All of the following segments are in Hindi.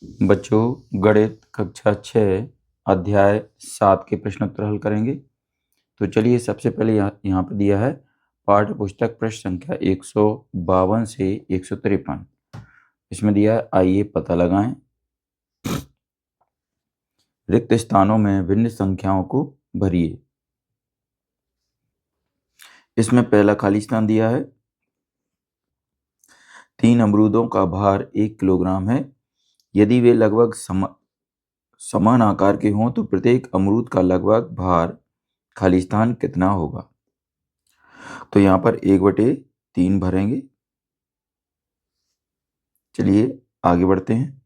बच्चों, गणित कक्षा 6 अध्याय 7 के प्रश्न उत्तर हल करेंगे। तो चलिए, सबसे पहले यहाँ पर दिया है पाठ्य पुस्तक प्रश्न संख्या 152 से 153। इसमें दिया है, आइए पता लगाएं। रिक्त स्थानों में भिन्न संख्याओं को भरिए। इसमें पहला खाली स्थान दिया है, 3 अमरूदों का भार 1 किलोग्राम है। यदि वे लगभग समान आकार के हों तो प्रत्येक अमरूद का लगभग भार खाली स्थान कितना होगा। तो यहाँ पर 1/3 भरेंगे। चलिए आगे बढ़ते हैं।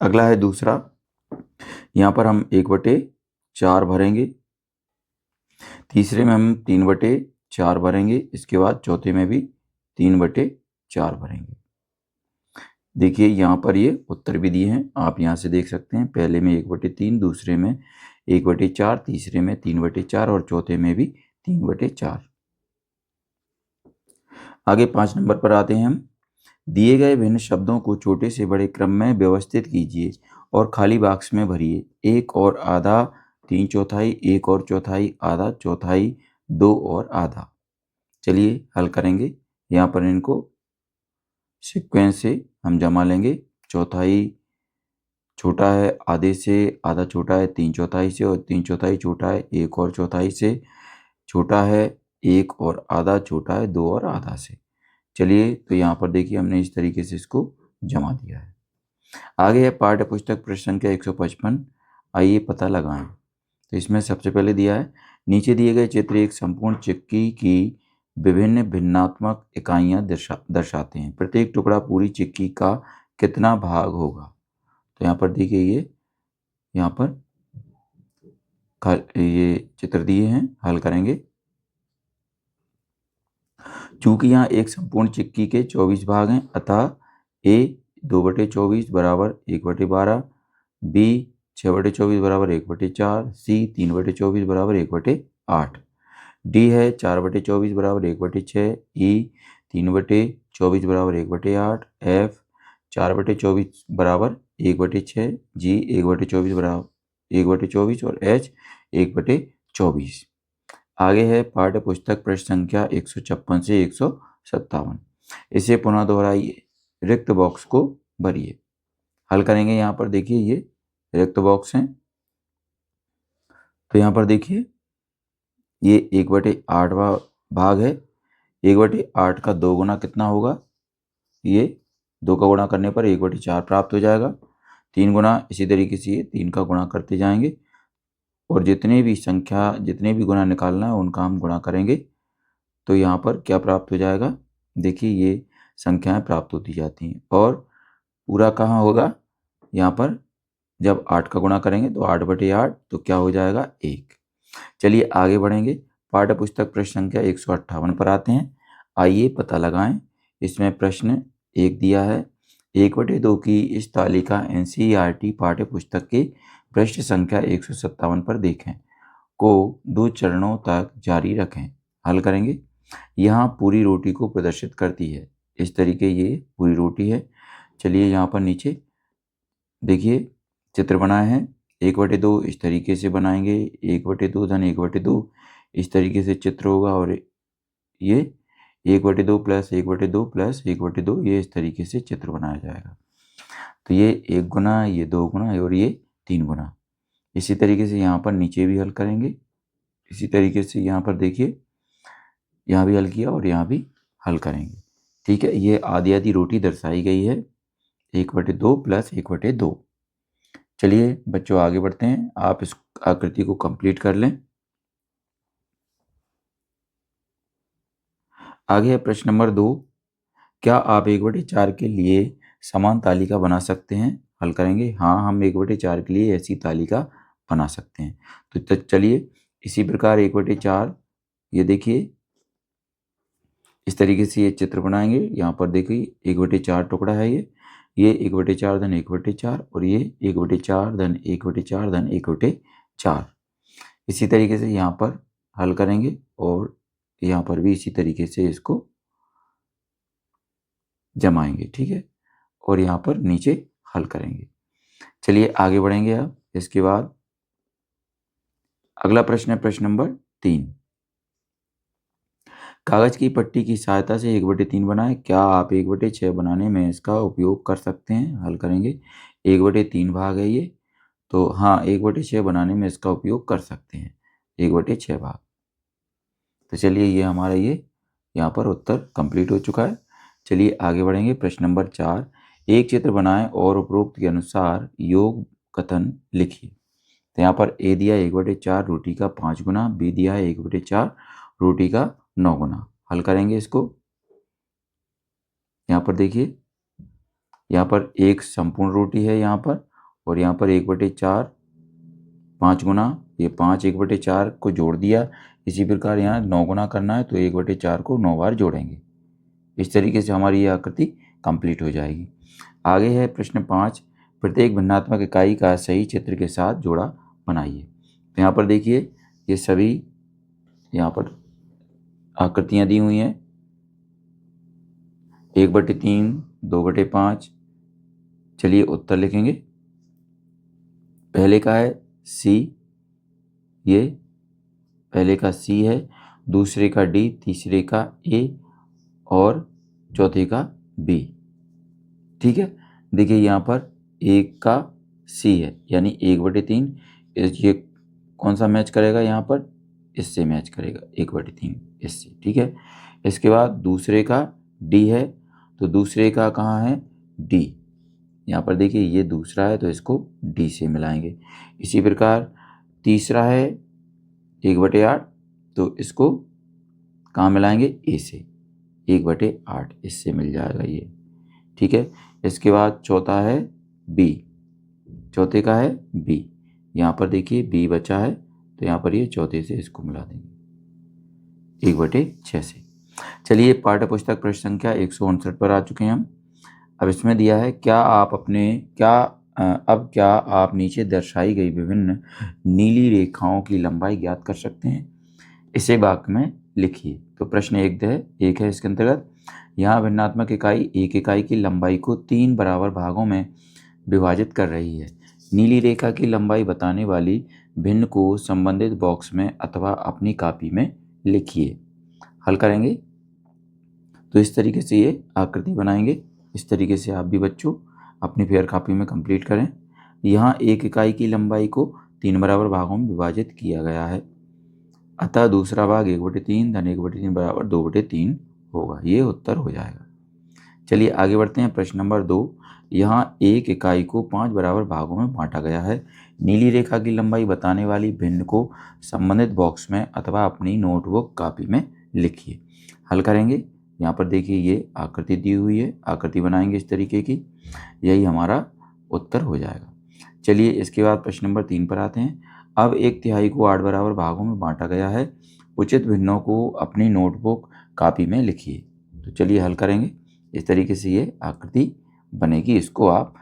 अगला है दूसरा, यहाँ पर हम 1/4 भरेंगे। तीसरे में हम 3/4 भरेंगे। इसके बाद चौथे में भी 3/4 भरेंगे। देखिए यहाँ पर ये उत्तर भी दिए हैं, आप यहाँ से देख सकते हैं। पहले में 1/3, दूसरे में 1/4, तीसरे में 3/4 और चौथे में भी 3/4। आगे 5 नंबर पर आते हैं हम। दिए गए भिन्न शब्दों को छोटे से बड़े क्रम में व्यवस्थित कीजिए और खाली बॉक्स में भरिए। 1 और आधा, 3/4, 1 और चौथाई, आधा चौथाई, 2 और आधा। चलिए हल करेंगे। यहाँ पर इनको सीक्वेंस से हम जमा लेंगे। चौथाई छोटा है आधे से, आधा छोटा है 3/4 से और 3/4 छोटा है 1 और चौथाई से, छोटा है 1 और आधा, छोटा है 2 और आधा से। चलिए, तो यहाँ पर देखिए हमने इस तरीके से इसको जमा दिया है। आगे है पाठ्य पुस्तक प्रश्न संख्या 155। आइए पता लगाएं। तो इसमें सबसे पहले दिया है, नीचे दिए गए चित्र एक संपूर्ण चिक्की की विभिन्न भिन्नात्मक इकाइयां दर्शाते हैं। प्रत्येक टुकड़ा पूरी चिक्की का कितना भाग होगा। तो यहाँ पर देखिए यहाँ पर ये चित्र दिए हैं, हल करेंगे। चूंकि यहाँ एक संपूर्ण चिक्की के 24 भाग हैं, अतः ए 2/24 बराबर 1/12, बी 6/24 बराबर 1/4, सी 3/24 बराबर 1/8, डी है 4/24 बराबर 1/6, ई 3/24 बराबर 1/8, एफ 4/24 बराबर 1/6, जी 1/24 बराबर 1/24 और एच 1/24। आगे है पाठ्य पुस्तक प्रश्न संख्या 156 से 157। इसे पुनः दोहराइए, रिक्त बॉक्स को भरिए। हल करेंगे। यहाँ पर देखिए ये रिक्त बॉक्स हैं। तो यहाँ पर देखिए ये 1/8वां भाग है। 1/8 का 2 गुना कितना होगा। ये 2 का गुणा करने पर 1/4 प्राप्त हो जाएगा। 3 गुना इसी तरीके से ये 3 का गुणा करते जाएंगे और जितने भी गुना निकालना है उनका हम गुणा करेंगे। तो यहाँ पर क्या प्राप्त हो जाएगा, देखिए ये संख्याएं प्राप्त होती जाती हैं। और पूरा कहाँ होगा, यहाँ पर जब 8 का गुणा करेंगे तो 8/8, तो क्या हो जाएगा 1। चलिए आगे बढ़ेंगे। पाठ्य पुस्तक प्रश्न संख्या 158 पर आते हैं। आइए पता लगाएं। इसमें प्रश्न 1 दिया है, 1/2 की इस तालिका NCERT पाठ्य पुस्तक के पृष्ठ संख्या 157 पर देखें को 2 चरणों तक जारी रखें। हल करेंगे। यहाँ पूरी रोटी को प्रदर्शित करती है। इस तरीके ये पूरी रोटी है। चलिए यहाँ पर नीचे देखिए चित्र बनाए हैं। 1/2 इस तरीके से बनाएंगे, 1/2 धन 1/2 इस तरीके से चित्र होगा और ये 1/2 प्लस 1/2 प्लस 1/2 ये इस तरीके से चित्र बनाया जाएगा। तो ये 1 गुना, ये 2 गुना और ये 3 गुना। इसी तरीके से यहाँ पर नीचे भी हल करेंगे। इसी तरीके से यहाँ पर देखिए, यहाँ भी हल किया और यहाँ भी हल करेंगे। ठीक है, ये आधी आधी रोटी दर्शाई गई है, 1/2 प्लस 1/2। चलिए बच्चों आगे बढ़ते हैं, आप इस आकृति को कंप्लीट कर लें। आगे है प्रश्न नंबर 2, क्या आप 1/4 के लिए समान तालिका बना सकते हैं। हल करेंगे। हाँ, हम 1/4 के लिए ऐसी तालिका बना सकते हैं। तो चलिए इसी प्रकार 1/4, ये देखिए इस तरीके से ये चित्र बनाएंगे। यहाँ पर देखिए 1/4 टुकड़ा है ये 1/4 धन 1/4 और ये 1/4 धन 1/4 धन 1/4। इसी तरीके से यहाँ पर हल करेंगे और यहाँ पर भी इसी तरीके से इसको जमाएंगे, ठीक है, और यहाँ पर नीचे हल करेंगे। चलिए आगे बढ़ेंगे। अब इसके बाद अगला प्रश्न है प्रश्न नंबर 3। कागज की पट्टी की सहायता से 1/3 बनाएं। क्या आप 1/6 बनाने में इसका उपयोग कर सकते हैं? हल करेंगे। 1/3 भाग है ये, तो हाँ 1/6 बनाने में इसका उपयोग कर सकते हैं, 1/6 भाग। तो चलिए ये हमारा ये यहाँ पर उत्तर कंप्लीट हो चुका है। चलिए आगे बढ़ेंगे। प्रश्न नंबर 4, एक चित्र बनाएं और उपरोक्त के अनुसार योग कथन लिखिए। तो यहाँ पर ए दिया 1/4 रोटी का 5 गुना, बी दिया है 1/4 रोटी का 9 गुना। हल करेंगे इसको। यहाँ पर देखिए, यहाँ पर एक संपूर्ण रोटी है यहाँ पर, और यहाँ पर 1/4 5 गुना, ये 5 1/4 को जोड़ दिया। इसी प्रकार यहाँ 9 गुना करना है तो 1/4 को 9 बार जोड़ेंगे। इस तरीके से हमारी ये आकृति कंप्लीट हो जाएगी। आगे है प्रश्न 5, प्रत्येक भिन्नात्मक इकाई का सही चित्र के साथ जोड़ा बनाइए। तो यहाँ पर देखिए ये सभी यहाँ पर आकृतियाँ दी हुई हैं, 1/3, 2/5। चलिए उत्तर लिखेंगे। पहले का है सी, ये पहले का सी है, दूसरे का डी, तीसरे का ए और चौथे का बी। ठीक है, देखिए यहाँ पर एक का सी है यानी 1/3, ये कौन सा मैच करेगा? यहाँ पर इससे मैच करेगा 1/3 इससे। ठीक है, इसके बाद दूसरे का डी है, तो दूसरे का कहाँ है? डी। यहाँ पर देखिए ये दूसरा है तो इसको डी से मिलाएंगे। इसी प्रकार तीसरा है 1/8, तो इसको कहाँ मिलाएंगे? ए से, 1/8 इससे मिल जाएगा ये। ठीक है, इसके बाद चौथा है बी, चौथे का है बी। यहाँ पर देखिए बी बचा है तो यहाँ पर ये चौथे से इसको मिला देंगे 1/6 से। चलिए पाठ्य पुस्तक प्रश्न संख्या 159 पर आ चुके हैं हम। अब इसमें दिया है अब क्या आप नीचे दर्शाई गई विभिन्न नीली रेखाओं की लंबाई ज्ञात कर सकते हैं? इसे वाक्य में लिखिए। तो प्रश्न एक है इसके अंतर्गत, यहाँ भिन्नात्मक इकाई एक इकाई की लंबाई को 3 बराबर भागों में विभाजित कर रही है। नीली रेखा की लंबाई बताने वाली भिन्न को संबंधित बॉक्स में अथवा अपनी कॉपी में लिखिए। हल करेंगे तो इस तरीके से ये आकृति बनाएंगे। इस तरीके से आप भी बच्चों अपनी फेयर कॉपी में कंप्लीट करें। यहाँ एक इकाई की लंबाई को 3 बराबर भागों में विभाजित किया गया है, अतः दूसरा भाग 1/3 धन 1/3 बराबर 2/3 होगा। ये उत्तर हो जाएगा। चलिए आगे बढ़ते हैं। प्रश्न नंबर 2, यहाँ एक इकाई को 5 बराबर भागों में बांटा गया है। नीली रेखा की लंबाई बताने वाली भिन्न को संबंधित बॉक्स में अथवा अपनी नोटबुक कॉपी में लिखिए। हल करेंगे। यहाँ पर देखिए ये आकृति दी हुई है, आकृति बनाएंगे इस तरीके की, यही हमारा उत्तर हो जाएगा। चलिए इसके बाद प्रश्न नंबर 3 पर आते हैं। अब 1/3 को 8 बराबर भागों में बांटा गया है, उचित भिन्नों को अपनी नोटबुक कॉपी में लिखिए। तो चलिए हल करेंगे। इस तरीके से ये आकृति बनेगी, इसको आप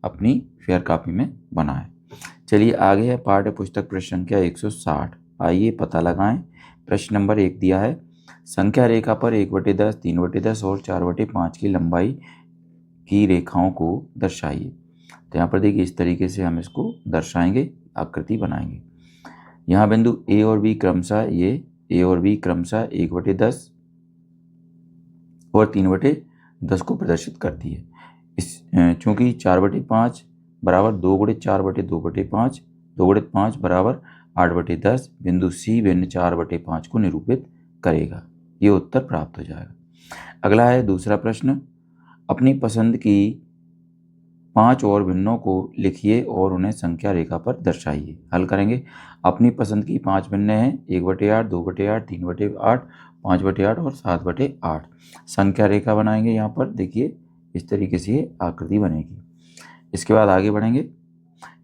अपनी फेयर कॉपी में बनाएं। चलिए आगे है पाठ्य पुस्तक प्रश्न संख्या 160। आइए पता लगाएं। प्रश्न नंबर 1 दिया है, संख्या रेखा पर 1/10, 3/10 और 4/5 की लंबाई की रेखाओं को दर्शाइए। तो यहाँ पर देखिए इस तरीके से हम इसको दर्शाएंगे, आकृति बनाएंगे। यहाँ बिंदु ए और बी क्रमशः 1/10 और 3/10 को प्रदर्शित करती है। चूँकि 4/5 बराबर 2/4/2/5, 2/5 बराबर 8/10, बिंदु सी भिन्न 4/5 को निरूपित करेगा। ये उत्तर प्राप्त हो जाएगा। अगला है दूसरा प्रश्न, अपनी पसंद की 5 और भिन्नों को लिखिए और उन्हें संख्या रेखा पर दर्शाइए। हल करेंगे। अपनी पसंद की 5 भिन्न हैं, 1/8, 2/8, 3/8, 5/8 और 7/8। संख्या रेखा बनाएंगे। यहाँ पर देखिए इस तरीके से ये आकृति बनेगी। इसके बाद आगे बढ़ेंगे।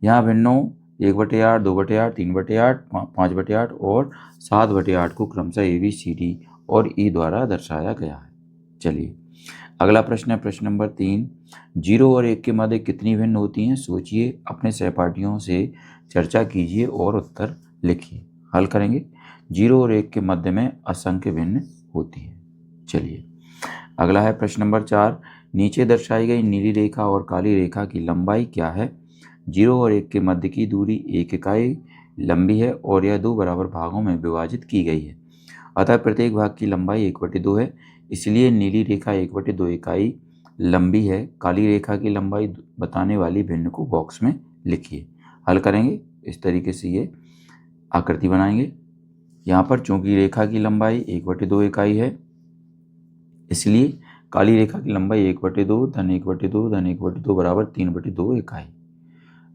यहाँ भिन्नों 1/8, 2/8, 3/8, 5/8 और 7/8 को क्रमशः ABCD और E द्वारा दर्शाया गया है। चलिए अगला प्रश्न है प्रश्न नंबर 3, 0 और 1 के मध्य कितनी भिन्न होती हैं? सोचिए, अपने सहपाठियों से चर्चा कीजिए और उत्तर लिखिए। हल करेंगे। 0 और 1 के मध्य में असंख्य भिन्न होती है। चलिए अगला है प्रश्न नंबर 4, नीचे दर्शाई गई नीली रेखा और काली रेखा की लंबाई क्या है? 0 और 1 के मध्य की दूरी 1 इकाई लंबी है और यह 2 बराबर भागों में विभाजित की गई है। अतः प्रत्येक भाग की लंबाई 1/2 है, इसलिए नीली रेखा 1/2 इकाई लंबी है। काली रेखा की लंबाई बताने वाली भिन्न को बॉक्स में लिखिए। हल करेंगे, इस तरीके से ये आकृति बनाएंगे। यहाँ पर चूंकि रेखा की लंबाई 1/2 इकाई है, इसलिए काली रेखा की लंबाई 1/2 धन 1/2 धन 1/2 बराबर 3/2 इकाई।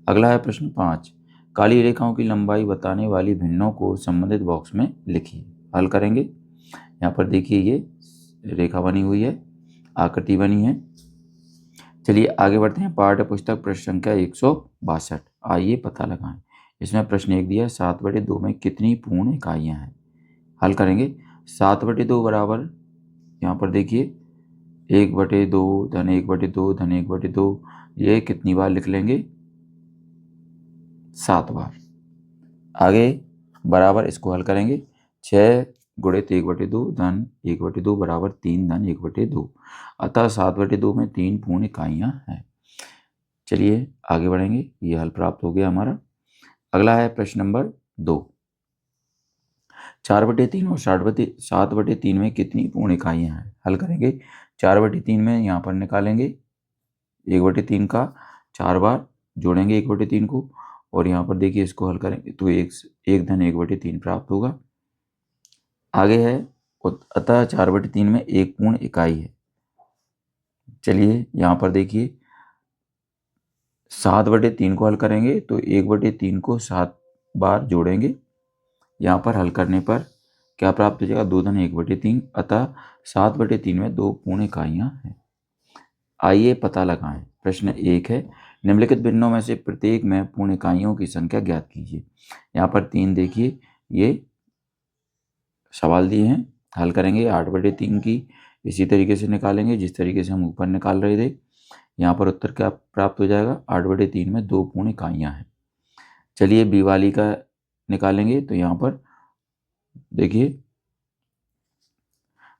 अगला है प्रश्न 5। काली रेखाओं की लंबाई बताने वाली भिन्नों को संबंधित बॉक्स में लिखिए। हल करेंगे। यहाँ पर देखिए ये रेखा बनी हुई है, आकृति बनी है। चलिए आगे बढ़ते हैं। पाठ्य पुस्तक प्रश्न संख्या 162। आइए पता लगाएं। इसमें प्रश्न 1 दिया है 7/2 में कितनी पूर्ण इकाइयां हैं? हल करेंगे। 7/2 बराबर यहाँ पर देखिए 1/2 धन 1/2 धन 1/2, ये कितनी बार लिख लेंगे? 7 बार। आगे बराबर इसको हल करेंगे। 6 गुणित 1/2 धन 1/2 बराबर 3 धन 1/2, अतः 7/2 में 3 पूर्ण इकाइयां हैं। चलिए आगे बढ़ेंगे। ये हल प्राप्त हो गया हमारा। अगला है प्रश्न नंबर 2। 4/3 और 7/3 में कितनी पूर्ण इकाइयां हैं? हल करेंगे। 4/3 में यहाँ पर निकालेंगे 1/3 का 4 बार, जोड़ेंगे 1/3 को और यहाँ पर देखिए इसको हल करेंगे तो 1 धन 1/3 प्राप्त होगा। आगे है अतः 4/3 में 1 पूर्ण इकाई है। चलिए यहाँ पर देखिए 7/3 को हल करेंगे तो 1/3 को 7 बार जोड़ेंगे। यहाँ पर हल करने पर क्या प्राप्त हो जाएगा? 2 धन 1/3, अतः 7/3 में 2 पूर्ण इकाइयां हैं। आइए पता लगाएं। प्रश्न 1 है निम्नलिखित भिन्नों में से प्रत्येक में पूर्ण इकाइयों की संख्या ज्ञात कीजिए। यहाँ पर 3 देखिए ये सवाल दिए हैं, हल करेंगे। 8/3 की इसी तरीके से निकालेंगे जिस तरीके से हम ऊपर निकाल रहे थे। यहाँ पर उत्तर क्या प्राप्त हो जाएगा? 8/3 में 2 पूर्ण इकाइयां हैं। चलिए बी वाली का निकालेंगे तो यहाँ पर देखिए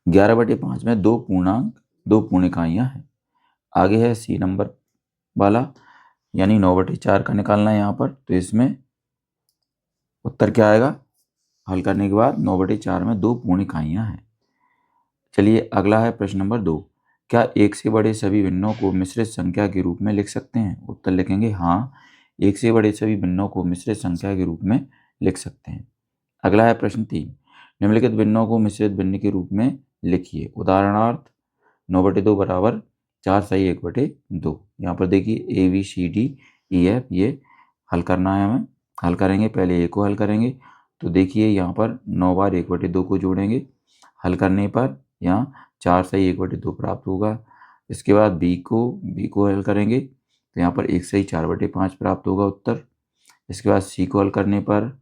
11/5 में 2 पूर्ण इकाइयां हैं। आगे है सी नंबर वाला, यानी 9/4 का निकालना है यहाँ पर, तो इसमें उत्तर क्या आएगा? हल करने के बाद 9/4 में 2 पूर्ण इकाइयां हैं। चलिए अगला है प्रश्न नंबर 2। क्या 1 से बड़े सभी भिन्नों को मिश्रित संख्या के रूप में लिख सकते हैं? उत्तर लिखेंगे हाँ, 1 से बड़े सभी भिन्नों को मिश्रित संख्या के रूप में लिख सकते हैं। अगला है प्रश्न 3। निम्नलिखित भिन्नों को मिश्रित भिन्न के रूप में लिखिए। उदाहरणार्थ 9/2 बराबर 4 सही 1/2। यहाँ पर देखिए ABCDEF ये हल करना है हमें। हल करेंगे, पहले ए को हल करेंगे तो देखिए यहाँ पर 9 बार 1/2 को जोड़ेंगे। हल करने पर यहाँ 4 सही 1/2 प्राप्त होगा। इसके बाद बी को हल करेंगे तो यहाँ पर 1 सही 4/5 प्राप्त होगा उत्तर। इसके बाद सी को हल करने पर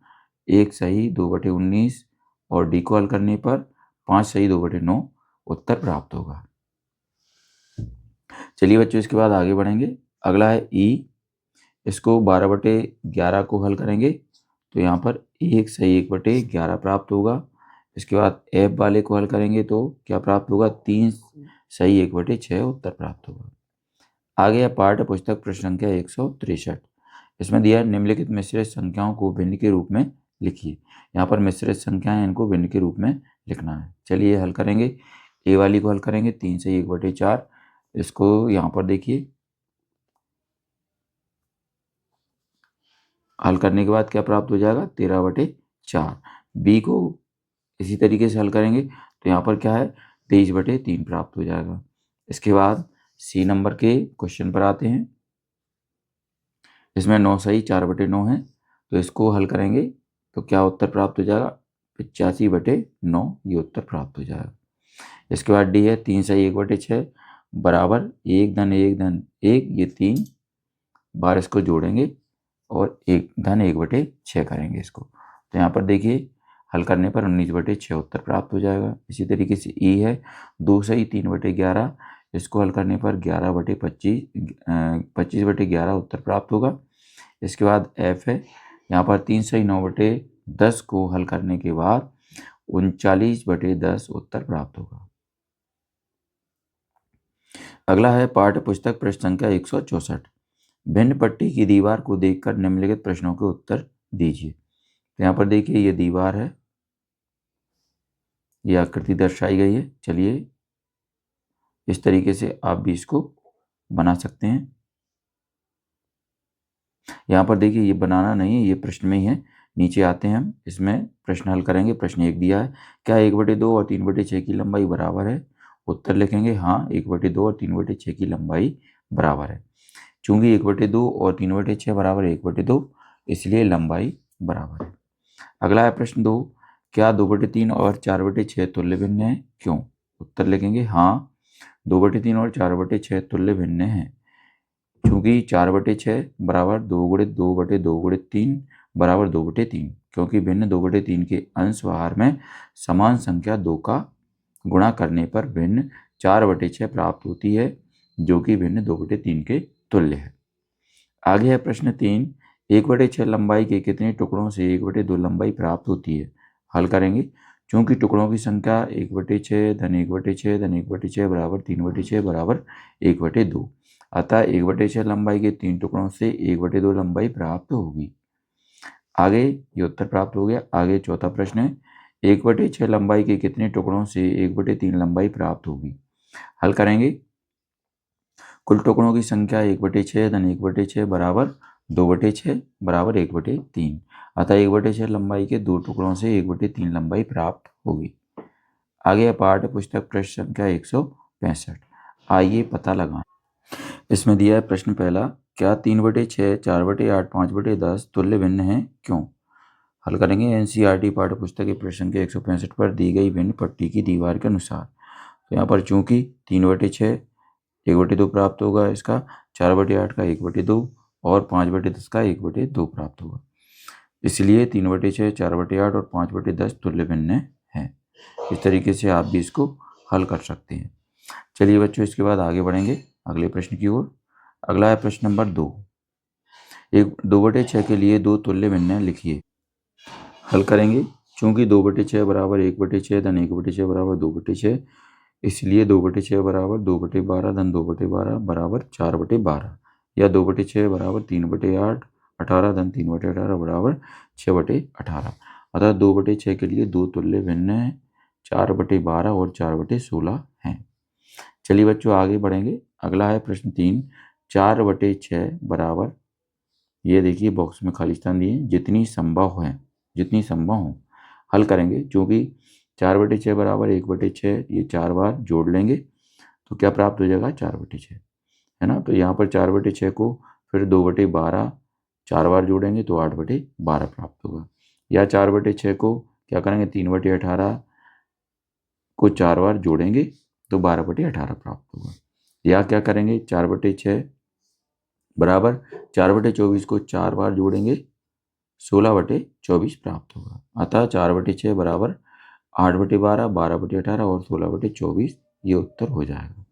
1 सही 2/19 और डी को हल करने पर 5 सही 2/9 उत्तर प्राप्त होगा। चलिए बच्चों इसके बाद आगे बढ़ेंगे। अगला है ई, इसको 12/11 को हल करेंगे तो यहाँ पर 1 सही 1/11 प्राप्त होगा। इसके बाद एफ वाले को हल करेंगे तो क्या प्राप्त होगा? 3 सही 1/6 उत्तर प्राप्त होगा। आगे है पाठ्य पुस्तक प्रश्न संख्या 163। इसमें दिया है निम्नलिखित मिश्रित संख्याओं को भिन्न के रूप में लिखिए। यहाँ पर मिश्रित संख्याएं इनको भिन्न के रूप में लिखना है। चलिए हल करेंगे। ए वाली को हल करेंगे 3 सही 1/4। इसको यहाँ पर देखिए हल करने के बाद क्या प्राप्त हो जाएगा? 13/4। बी को इसी तरीके से हल करेंगे तो यहाँ पर क्या है? 23/3 प्राप्त हो जाएगा। इसके बाद सी नंबर के क्वेश्चन पर आते हैं। इसमें 9 सही 4/9 है तो इसको हल करेंगे तो क्या उत्तर प्राप्त हो जाएगा? 85/9 ये उत्तर प्राप्त हो जाएगा। इसके बाद डी है 3 सही 1/6 बराबर 1 धन 1 धन 1, ये 3 बार इसको जोड़ेंगे और 1 धन 1/6 करेंगे इसको। तो यहाँ पर देखिए हल करने पर 19/6 उत्तर प्राप्त हो जाएगा। इसी तरीके से ई है 2 सही 3/11, इसको हल करने पर 25/11 उत्तर प्राप्त होगा। इसके बाद एफ है, यहाँ पर 3 सही 9/10 को हल करने के बाद 39/10 उत्तर प्राप्त होगा। अगला है पाठ्य पुस्तक पृष्ठ संख्या 164। भिन्न पट्टी की दीवार को देखकर निम्नलिखित प्रश्नों के उत्तर दीजिए। तो यहाँ पर देखिए ये दीवार है, ये आकृति दर्शाई गई है। चलिए इस तरीके से आप भी इसको बना सकते हैं। यहाँ पर देखिए ये बनाना नहीं है, ये प्रश्न में ही है। नीचे आते हैं हम, इसमें प्रश्न हल करेंगे। प्रश्न 1 दिया है, क्या 1/2 और 3/6 की लंबाई बराबर है? उत्तर लिखेंगे हाँ, 1/2 और 3/6 की लंबाई बराबर है। चूंकि 1/2 और 3/6 बराबर 1/2, इसलिए लंबाई बराबर है। अगला है प्रश्न 2, क्या 2/3 और 4/6 तुल्य भिन्न है? क्यों? उत्तर लिखेंगे हाँ, 2/3 और 4/6 तुल्य भिन्न है। चूंकि 4/6 बराबर 2/2/2/3 बराबर 2/3, क्योंकि भिन्न 2/3 के अंश बाहर में समान संख्या 2 का गुणा करने पर भिन्न 4/6 प्राप्त होती है, जो कि भिन्न 2/3 के तुल्य है। आगे है प्रश्न 3, 1/6 लंबाई के कितने टुकड़ों से 1/2 लंबाई प्राप्त होती है? हल करेंगे। चूंकि टुकड़ों की संख्या 1/6 धन 1/6 धन 1/6 बराबर 3/6 बराबर 1/2, अतः 1/6 लंबाई के 3 टुकड़ों से 1/2 लंबाई प्राप्त होगी। आगे ये उत्तर प्राप्त हो गया। आगे चौथा प्रश्न है, 1/6 लंबाई के कितने टुकड़ों से 1/3 लंबाई प्राप्त होगी? हल करेंगे। कुल टुकड़ों की संख्या 1/6 धन 1/6 बराबर 2/6 बराबर 1/3, अतः 1/6 लंबाई के 2 टुकड़ों से 1/3 लंबाई प्राप्त होगी। आगे पाठ्य पुस्तक प्रश्न संख्या 165। आइए पता लगाएं। इसमें दिया है प्रश्न पहला, क्या 3/6 4/8 5/10 तुल्य भिन्न है? क्यों? हल करेंगे। एनसीईआरटी पाठ्य पुस्तक के प्रश्न संख्या 165 पर दी गई भिन्न पट्टी की दीवार के अनुसार। तो यहाँ पर चूंकि 3/6 1/2 प्राप्त होगा, इसका 4/8 का 1/2 और 5/10 का 1/2 प्राप्त होगा, इसलिए 3/6 4/8 और 5/10 तुल्य भिन्न है। इस तरीके से आप भी इसको हल कर सकते हैं। चलिए बच्चों, इसके बाद आगे बढ़ेंगे अगले प्रश्न की ओर। अगला है प्रश्न नंबर 2, 2/6 के लिए 2 तुल्य भिन्न लिखिए। हल करेंगे। चूंकि 2/6 बराबर 1/6 धन 1/6 बराबर 2/6, इसलिए 2/6 बराबर 2/12 धन 2/12 बराबर 4/12, या 2/6 बराबर 3/8 18 धन 3/18 बराबर 6/18। अतः 2/6 के लिए 2 तुल्य भिन्न है, 4/12 और 4/16 हैं। चलिए बच्चों आगे बढ़ेंगे। अगला है प्रश्न 3, 4/6 बराबर, ये देखिए बॉक्स में खाली स्थान दिए, जितनी संभव हो। हल करेंगे। चूंकि 4/6 बराबर 1/6, ये 4 बार जोड़ लेंगे तो क्या प्राप्त हो जाएगा? 4/6, है ना। तो यहाँ पर 4/6 को फिर 2/12 4 बार जोड़ेंगे तो 8/12 प्राप्त होगा, या 4/6 को क्या करेंगे? 3/18 को 4 बार जोड़ेंगे तो 12/18 प्राप्त होगा, या क्या करेंगे? 4/6 बराबर 4/24 को 4 बार जोड़ेंगे 16/24 प्राप्त होगा। अतः 4/6 बराबर 8/12 12/18 और 16/24, ये उत्तर हो जाएगा।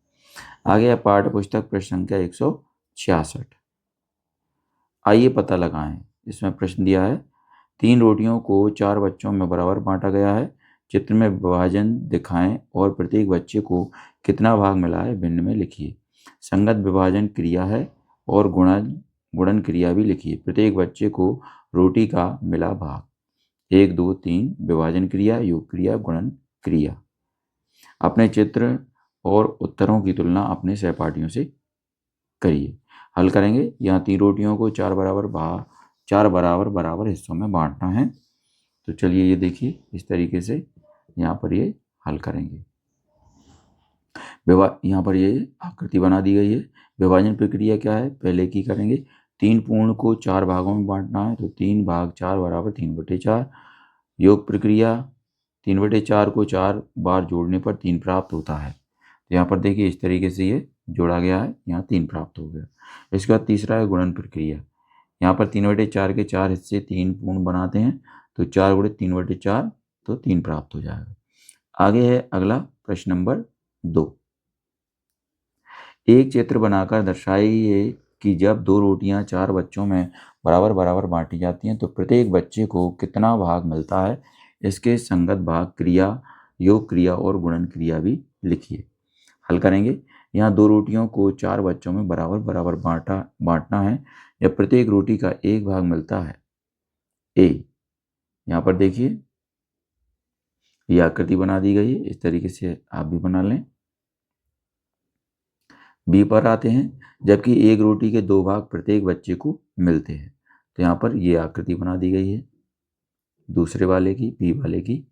आगे है पाठ्य पुस्तक प्रश्न संख्या 166। आइए पता लगाएं। इसमें प्रश्न दिया है, 3 रोटियों को 4 बच्चों में बराबर बांटा गया है। चित्र में विभाजन दिखाएं और प्रत्येक बच्चे को कितना भाग मिला है भिन्न में लिखिए। संगत विभाजन क्रिया है और गुणन क्रिया भी लिखिए। प्रत्येक बच्चे को रोटी का मिला भाग, 1 2 3 विभाजन क्रिया, योग क्रिया, गुणन क्रिया। अपने चित्र और उत्तरों की तुलना अपने सहपाठियों से करिए। हल करेंगे। यहाँ 3 रोटियों को 4 बराबर हिस्सों में बांटना है। तो चलिए ये देखिए इस तरीके से यहाँ पर ये हल करेंगे। यहाँ पर ये आकृति बना दी गई है। विभाजन प्रक्रिया क्या है, पहले की करेंगे। 3 पूर्ण को 4 भागों में बांटना है, तो 3 भाग 4 बराबर 3/4। योग प्रक्रिया, 3/4 को 4 बार जोड़ने पर 3 प्राप्त होता है। तो यहाँ पर देखिए इस तरीके से ये जोड़ा गया है, यहाँ 3 प्राप्त हो गया। इसके बाद तीसरा है गुणन प्रक्रिया। यहाँ पर 3/4 के 4 हिस्से 3 पूर्ण बनाते हैं, तो 4 × 3/4 तो 3 प्राप्त हो जाएगा। आगे है अगला प्रश्न नंबर 2, एक चित्र बनाकर दर्शाइए कि जब 2 रोटियां 4 बच्चों में बराबर बराबर बांटी जाती हैं तो प्रत्येक बच्चे को कितना भाग मिलता है। इसके संगत भाग, क्रिया, योग क्रिया और गुणन क्रिया भी लिखिए। हल करेंगे। यहाँ 2 रोटियों को 4 बच्चों में बराबर बराबर बांटना है। जब प्रत्येक रोटी का एक भाग मिलता है ए, यहाँ पर देखिए ये आकृति बना दी गई है, इस तरीके से आप भी बना लें। बी पर आते हैं, जबकि एक रोटी के 2 भाग प्रत्येक बच्चे को मिलते हैं, तो यहाँ पर ये आकृति बना दी गई है दूसरे वाले की, बी वाले की।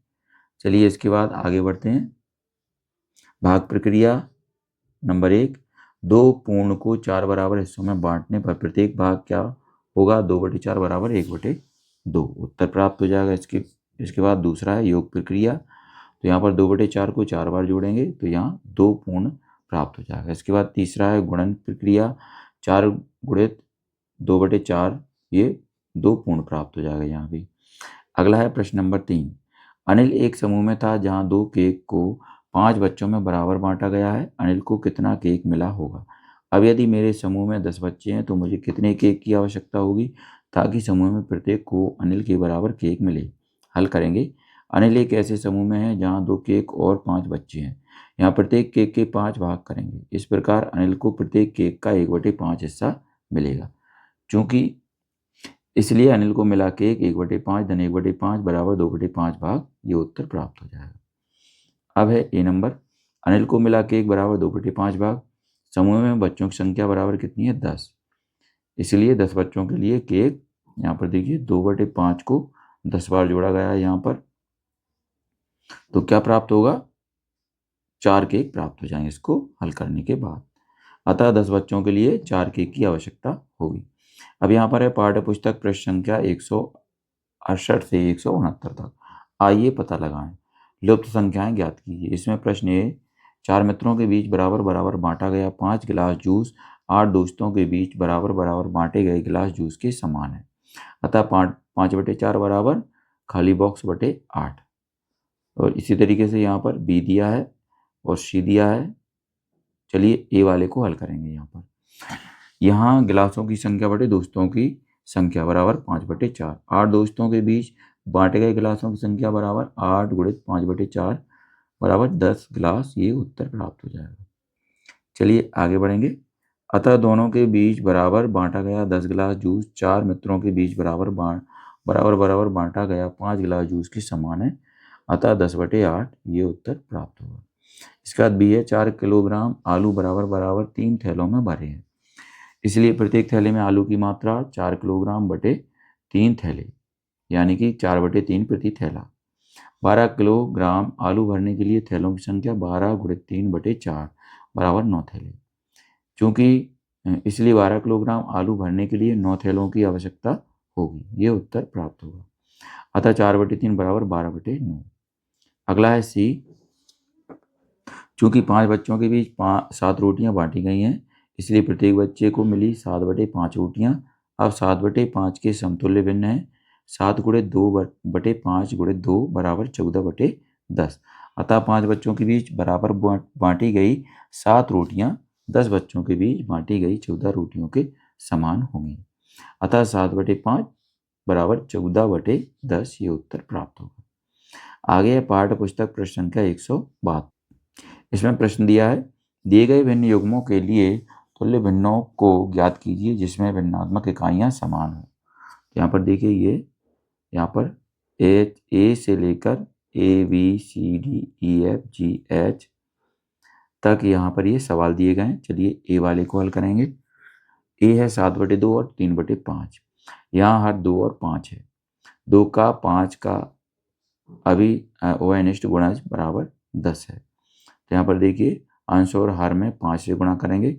चलिए इसके बाद आगे बढ़ते हैं। भाग प्रक्रिया नंबर 1, 2 पूर्ण को 4 बराबर हिस्सों में बांटने पर प्रत्येक भाग क्या होगा? 2/4 बराबर 1/2 उत्तर प्राप्त हो जाएगा। इसके बाद दूसरा है योग प्रक्रिया, तो यहाँ पर 2/4 को 4 बार जोड़ेंगे तो यहाँ 2 पूर्ण प्राप्त हो जाएगा। इसके बाद तीसरा है गुणन प्रक्रिया, 4 गुणित 2/4, ये 2 पूर्ण प्राप्त हो जाएगा यहाँ भी। अगला है प्रश्न नंबर 3, अनिल एक समूह में था जहाँ 2 केक को 5 बच्चों में बराबर बांटा गया है। अनिल को कितना केक मिला होगा? अब यदि मेरे समूह में 10 बच्चे हैं तो मुझे कितने केक की आवश्यकता होगी ताकि समूह में प्रत्येक को अनिल के बराबर केक मिले? हल करेंगे। अनिल एक ऐसे समूह में है जहाँ 2 केक और 5 बच्चे हैं। यहाँ प्रत्येक केक के 5 भाग करेंगे। इस प्रकार अनिल को प्रत्येक केक का 1/5 हिस्सा मिलेगा। चूंकि इसलिए अनिल को मिला केक 1/5 धन 1/5 बराबर 2/5 भाग, ये उत्तर प्राप्त हो जाएगा। अब है ए नंबर, अनिल को मिला केक बराबर 2/5 भाग। समूह में बच्चों की संख्या बराबर कितनी है? 10। इसलिए 10 बच्चों के लिए केक, यहाँ पर देखिए 2/5 को 10 बार जोड़ा गया है यहाँ पर, तो क्या प्राप्त होगा? 4 केक प्राप्त हो जाएंगे इसको हल करने के बाद। अतः 10 बच्चों के लिए 4 केक की आवश्यकता होगी। अब यहाँ पर है पाठ्य पुस्तक पृष्ठ संख्या 168 से 169 तक। आइए पता लगाएं। लुप्त संख्याएं ज्ञात कीजिए। इसमें प्रश्न ए, 4 मित्रों के बीच बराबर बराबर बांटा गया 5 गिलास जूस 8 दोस्तों के बीच बराबर बराबर बांटे गए गिलास जूस के समान है। अतः 5/4 बराबर खाली बॉक्स बटे 8। और इसी तरीके से यहाँ पर बी दिया है और सी दिया है। चलिए ए वाले को हल करेंगे। यहाँ गिलासों की संख्या बटे दोस्तों की संख्या बराबर 5/4। 8 दोस्तों के बीच बांटे गए गिलासों की संख्या बराबर 8 गुणित 5/4 बराबर 10 गिलास, ये उत्तर प्राप्त हो जाएगा। चलिए आगे बढ़ेंगे। अतः दोनों के बीच बराबर बांटा गया 10 गिलास जूस 4 मित्रों के बीच बराबर बराबर बांटा गया 5 गिलास जूस के समान है। अतः 10/8, ये उत्तर प्राप्त होगा। इसके बाद बी है, 4 किलोग्राम आलू बराबर बराबर 3 थैलों में भरे हैं। इसलिए प्रत्येक थैले में आलू की मात्रा 4 किलोग्राम बटे 3 थैले, यानी कि 4/3 प्रति थैला। 12 किलोग्राम आलू भरने के लिए थैलों की संख्या 12 गुणित 3/4 बराबर 9 थैले। चूंकि इसलिए 12 किलोग्राम आलू भरने के लिए 9 थैलों की आवश्यकता होगी, ये उत्तर प्राप्त होगा। अतः 4/3 बराबर 12/9। अगला है सी, चूंकि 5 बच्चों के बीच 7 रोटियां बांटी गई हैं, इसलिए प्रत्येक बच्चे को मिली 7/5 रोटियां। अब 7/5 के समतुल्य भिन्न है। 7 गुणित 2/5 गुणित 2 बराबर 14/10। अतः 5 बच्चों के बीच बराबर बांटी गई 7 रोटियां 10 बच्चों के बीच बांटी गई 14 रोटियों के समान होंगी। अतः 7/5 बराबर 14/10, ये उत्तर प्राप्त होगा। आगे है पाठ्य पुस्तक प्रश्न संख्या 172। इसमें प्रश्न दिया है, दिए गए भिन्न युग्मों के लिए तुल्य भिन्नों को ज्ञात कीजिए जिसमें भिन्नात्मक इकाइयां समान हो। यहाँ पर देखिए ये यहाँ पर ए से लेकर ABCDEFGH तक यहाँ पर ये सवाल दिए गए हैं। चलिए ए वाले को हल करेंगे। ए है 7/2 और 3/5। यहाँ हर 2 और 5 है। 2 का 5 का अभिनिष्ट गुणज बराबर 10 है। तो यहाँ पर देखिए अंश और हर में 5 से गुणा करेंगे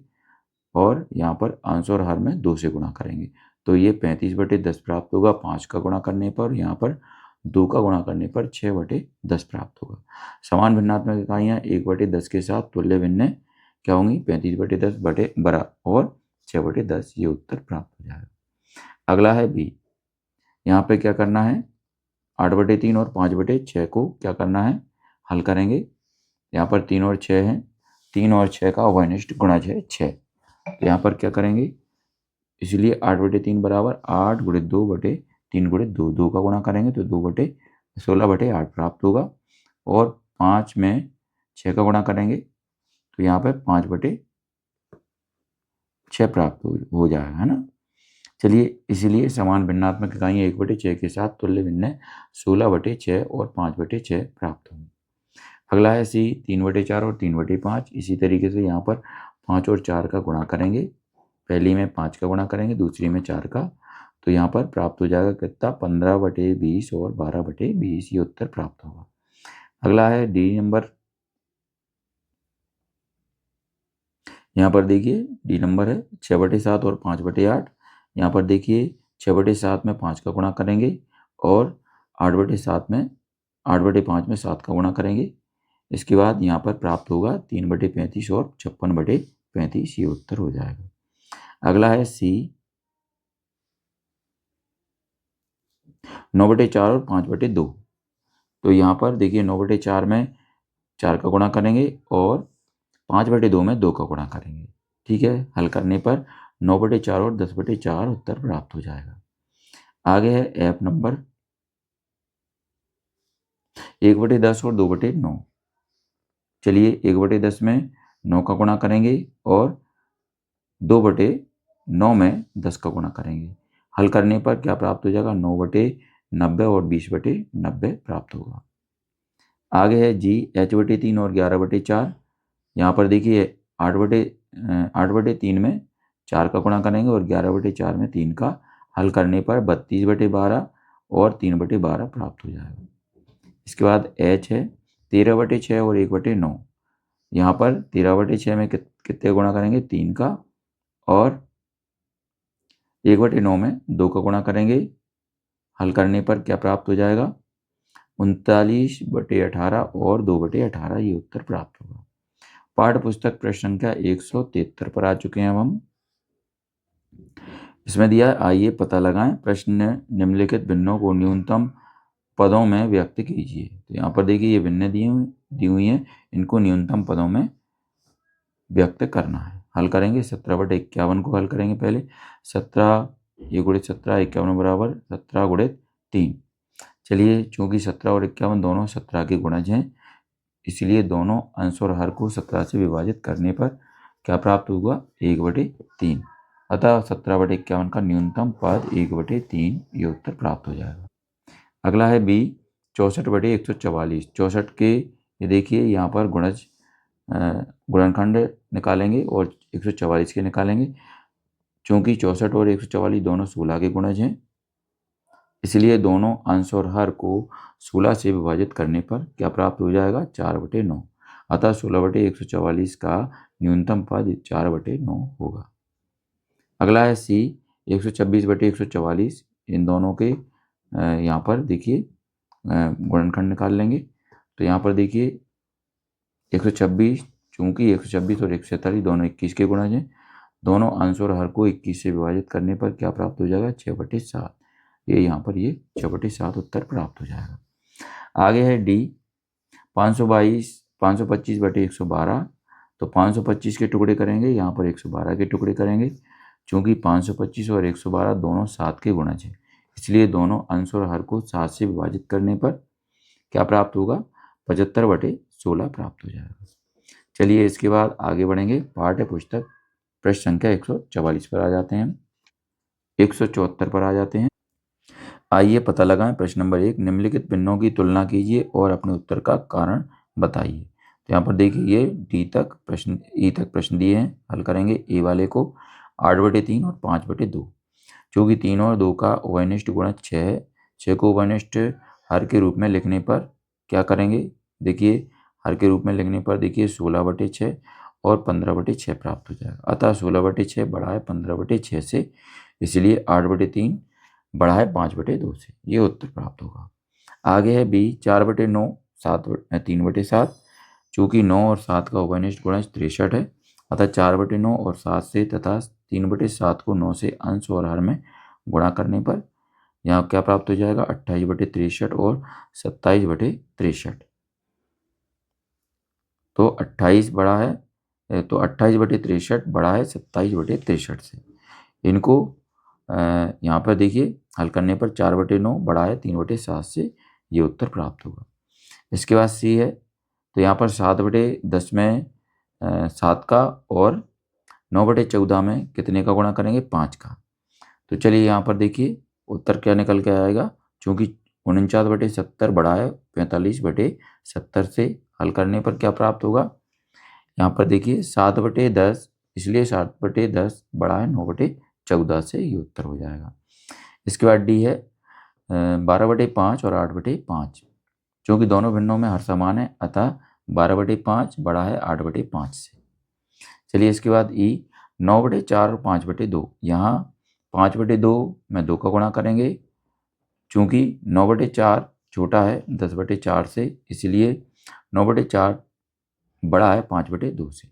और यहाँ पर अंश और हर में 2 से गुणा करेंगे, तो ये 35/10 प्राप्त होगा 5 का गुणा करने पर। यहाँ पर 2 का गुणा करने पर 6/10 प्राप्त होगा। समान भिन्नात्मक इकाइयाँ 1/10 के साथ तुल्य भिन्न क्या होंगी? 35/10 बटे बरा और 6/10, ये उत्तर प्राप्त हो जाएगा। अगला है बी। यहाँ पे क्या करना है? 8/3 और 5/6 को क्या करना है? हल करेंगे। यहाँ पर 3 और 6 है, 3 और 6 का अभिनिष्ट गुणज है 6। तो यहाँ पर क्या करेंगे? इसलिए 8/3 बराबर 8 गुणित 2/3 गुणित 2, 2 का गुणा करेंगे तो 16/8 प्राप्त होगा। और 5 में 6 का गुणा करेंगे तो यहाँ पर 5/6 6 प्राप्त हो जाएगा, है ना। चलिए, इसलिए समान भिन्नात्मक इकाइयाँ 1/6 के साथ तुल्य भिन्न 16/6 और 5/6 प्राप्त होंगी। अगला है सी 3/4 और 3/5। इसी तरीके से यहाँ पर 5 और 4 का गुणा करेंगे। पहली में 5 का गुणा करेंगे, दूसरी में 4 का, तो यहाँ पर प्राप्त हो जाएगा कितना, 15/20 और 12/20, ये उत्तर प्राप्त होगा। अगला है डी नंबर। यहाँ पर देखिए डी नंबर है 6/7 और 5/8। यहाँ पर देखिए 6/7 में 5 का गुणा करेंगे और 8/7 में 8/5 में 7 का गुणा करेंगे। इसके बाद यहाँ पर प्राप्त होगा 3/35 और 56/35, ये उत्तर हो जाएगा। अगला है सी 9/4 और 5/2। तो यहाँ पर देखिए 9/4 में 4 का गुणा करेंगे और 5/2 में 2 का गुणा करेंगे। ठीक है, हल करने पर 9/4 और 10/4 उत्तर प्राप्त हो जाएगा। आगे है ऐप नंबर 1/10 और 2/9। चलिए 1/10 में 9 का गुणा करेंगे और 2/9 में 10 का गुणा करेंगे। हल करने पर क्या प्राप्त हो जाएगा, 9/90 और 20/90 प्राप्त होगा। आगे है जी 8/3 और 11/4। यहाँ पर देखिए 8/3 में 4 का गुणा करेंगे और 11/4 में 3 का। हल करने पर 32/12 और 3/12 प्राप्त हो जाएगा। इसके बाद एच है 13/6 और 1/9। यहाँ पर 13/6 में कितने गुणा करेंगे, 3 का, और 1/9 में 2 का गुणा करेंगे। हल करने पर क्या प्राप्त हो जाएगा, 39/18 और 2/18, ये उत्तर प्राप्त होगा। पाठ्य पुस्तक प्रश्न संख्या 173 पर आ चुके हैं अब हम। इसमें दिया है, आइए पता लगाएं प्रश्न निम्नलिखित भिन्नों को न्यूनतम पदों में व्यक्त कीजिए। तो यहाँ पर देखिए ये भिन्न दी हुई हैं, इनको न्यूनतम पदों में व्यक्त करना है। हल करेंगे 17/51 को हल करेंगे पहले। 17 ये गुणित 17 51 बराबर 17 गुणित 3। चलिए, चूंकि 17 और 51 दोनों 17 के गुणज हैं, इसलिए दोनों अंश और हर को 17 से विभाजित करने पर क्या प्राप्त होगा, 1/3। अतः 17/51 का न्यूनतम पद 1/3, ये उत्तर प्राप्त हो जाएगा। अगला है बी 64/144। 64 के ये देखिए यहाँ पर गुणनखंड निकालेंगे और 144 के निकालेंगे। चूंकि 64 और 144 दोनों 16 के गुणज हैं, इसलिए दोनों अंश और हर को 16 से विभाजित करने पर क्या प्राप्त हो जाएगा, 4/9। अतः 16/144 का न्यूनतम पद 4/9 होगा। अगला है सी 126/144। इन दोनों के यहाँ पर देखिए गुणनखंड निकाल लेंगे। तो यहाँ पर देखिए 126, चूंकि 126 और 147 दोनों 21 के गुणज हैं, दोनों अंश और हर को 21 से विभाजित करने पर क्या प्राप्त हो जाएगा, 6/7। ये यहाँ पर ये 6/7 उत्तर प्राप्त हो जाएगा। आगे है डी 525/112। तो 525 के टुकड़े करेंगे, यहाँ पर 112 के टुकड़े करेंगे। चूंकि 525 और 112 दोनों 7 के गुणज हैं, इसलिए दोनों अंश और हर को 7 से विभाजित करने पर क्या प्राप्त होगा, 75/16 प्राप्त हो जाएगा। चलिए, इसके बाद आगे बढ़ेंगे। पाठ्य पुस्तक प्रश्न संख्या 144 पर आ जाते हैं, 174 पर आ जाते हैं। आइए पता लगाएं प्रश्न नंबर 1, निम्नलिखित भिन्नों की तुलना कीजिए और अपने उत्तर का कारण बताइए। तो यहाँ पर देखिए ये डी तक प्रश्न, ई तक प्रश्न दिए हैं। हल करेंगे ए वाले को 8/3 और 5/2। चूँकि 3 और 2 का उभयनिष्ठ गुणज 6 है, 6 को उभयनिष्ठ हर के रूप में लिखने पर क्या करेंगे, देखिए हर के रूप में लिखने पर देखिए 16/6 और 15/6 प्राप्त हो जाएगा। अतः 16/6 बड़ा है 15/6 से, इसलिए 8/3 बड़ा है 5/2 से, ये उत्तर प्राप्त होगा। आगे है बी 4/9 3/7। चूँकि 9 और 7 का उभयनिष्ठ गुणज 63 है, अतः 4/9 और 7 से तथा 3/7 को 9 से अंश और हर में गुणा करने पर यहाँ क्या प्राप्त हो जाएगा, 28/63 और 27/63। तो 28 बड़ा है, तो 28/63 बड़ा है 27/63 से। इनको यहाँ पर देखिए हल करने पर 4/9 बड़ा है 3/7 से, ये उत्तर प्राप्त होगा। इसके बाद सी है, तो यहाँ पर 7/10 में 7 का और 9/14 में कितने का गुणा करेंगे? 5 का। तो चलिए यहाँ पर देखिए उत्तर क्या निकल के आएगा, चूँकि 49/70 बड़ा है 45/70 से, हल करने पर क्या प्राप्त होगा? यहाँ पर देखिए 7/10, इसलिए 7/10 बड़ा है 9/14 से, ये उत्तर हो जाएगा। इसके बाद डी है 12/5 और 8/5, क्योंकि दोनों भिन्नों में हर समान है, अतः 12/5 बड़ा है 8/5 से। चलिए इसके बाद ई 9/4 और 5/2, यहाँ 5/2 में 2 का गुणा करेंगे, चूँकि 9/4 छोटा है 10/4 से, इसलिए 9/4 बड़ा है 5/2 से,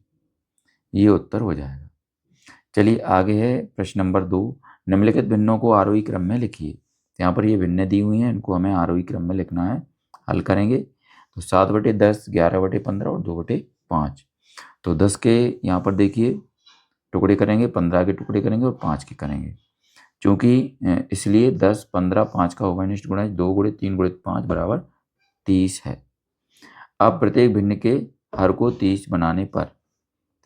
ये उत्तर हो जाएगा। चलिए आगे है प्रश्न नंबर 2, निम्नलिखित भिन्नों को आरोही क्रम में लिखिए। यहाँ पर ये भिन्न दी हुई हैं, इनको हमें आरोही क्रम में लिखना है, हल करेंगे। तो 7/10, 11/15 और 2/5। तो 10 के यहाँ पर देखिए टुकड़े करेंगे, 15 के टुकड़े करेंगे और 5 के करेंगे, क्योंकि इसलिए 10, 15, 5 का उभयनिष्ठ गुणज 2 × 3 × 5 बराबर 30 है। अब प्रत्येक भिन्न के हर को 30 बनाने पर,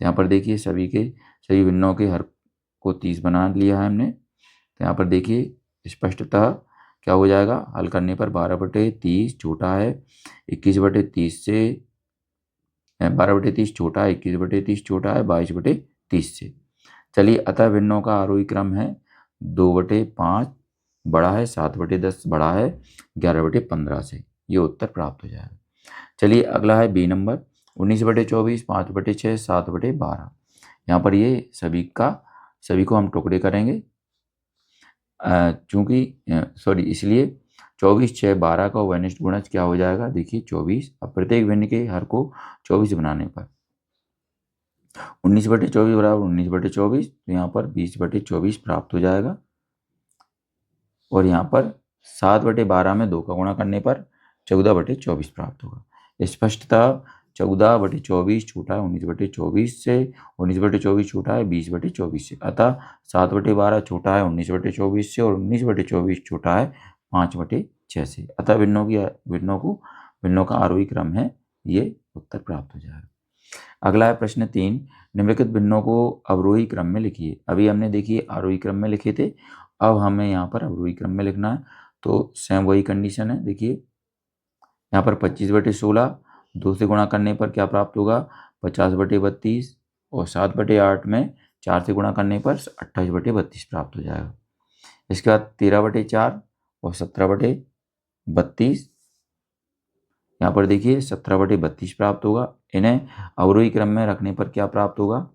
यहाँ पर देखिए सभी भिन्नों के हर को 30 बना लिया है हमने। तो यहाँ पर देखिए स्पष्टतः क्या हो जाएगा, हल करने पर 12/30 छोटा है 21/30 से, 12/30 छोटा है 21/30 छोटा है 22/30 से। चलिए अतः भिन्नों का आरोही क्रम है 2/5 बड़ा है 7/10 बड़ा है 11/15 से, ये उत्तर प्राप्त हो जाएगा। चलिए अगला है बी नंबर 19/24, 5/6, 7/12। यहाँ पर ये सभी को हम टुकड़े करेंगे, चूँकि इसलिए 24, 6, 12 का उभयनिष्ठ गुणज क्या हो जाएगा? देखिए 24। अब प्रत्येक भिन्न के हर को 24 बनाने पर 19/24 बराबर 19/24, तो यहाँ पर 20/24 प्राप्त हो जाएगा। और यहाँ पर 7/12 में 2 का गुणा करने पर 14/24 प्राप्त होगा। स्पष्टतः 14/24 छोटा है 19/24 से, 19/24 छोटा है 20/24 से, अतः 7/12 छोटा है 19/24 से और 19/24 छोटा है 5/6 से, अतः भिन्नों का आरोही क्रम है, ये उत्तर प्राप्त हो जाएगा। अगला है प्रश्न 3, निम्नलिखित भिन्नों को अवरोही क्रम में लिखिए। अभी हमने देखिए आरोही क्रम में लिखे थे, अब हमें यहाँ पर अवरोही क्रम में लिखना है। तो सेम वही कंडीशन है, देखिए यहाँ पर 25/16 2 से गुणा करने पर क्या प्राप्त होगा? 50/32 और 7/8 में 4 से गुणा करने पर 28/32 प्राप्त हो जाएगा। इसके बाद 13/4 और 17/32, यहाँ पर देखिए 17/32 प्राप्त होगा। इन्हें अवरोही क्रम में रखने पर क्या प्राप्त होगा?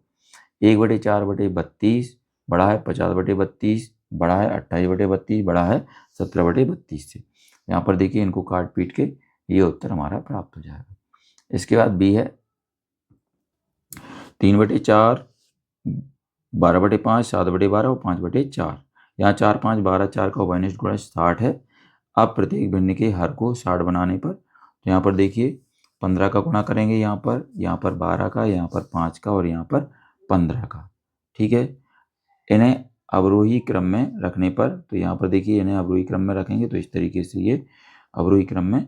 1/4/32 बड़ा है 50/32 बड़ा है 28/32 बड़ा है 17/32 से। यहाँ पर देखिए इनको काट पीट के ये उत्तर हमारा प्राप्त हो जाएगा। इसके बाद बी है 3/4, 12/5, 7/12 और 5/4। यहाँ 4, 5, 12, 4 का उभयनिष्ठ गुणज 60 है। अब प्रत्येक भिन्न के हर को 60 बनाने पर, तो यहाँ पर देखिए 15 का गुणा करेंगे, यहाँ पर 12 का, यहाँ पर 5 का और यहाँ पर 15 का, ठीक है। इन्हें अवरोही क्रम में रखने पर, तो यहाँ पर देखिए इन्हें अवरोही क्रम में रखेंगे तो इस तरीके से ये अवरोही क्रम में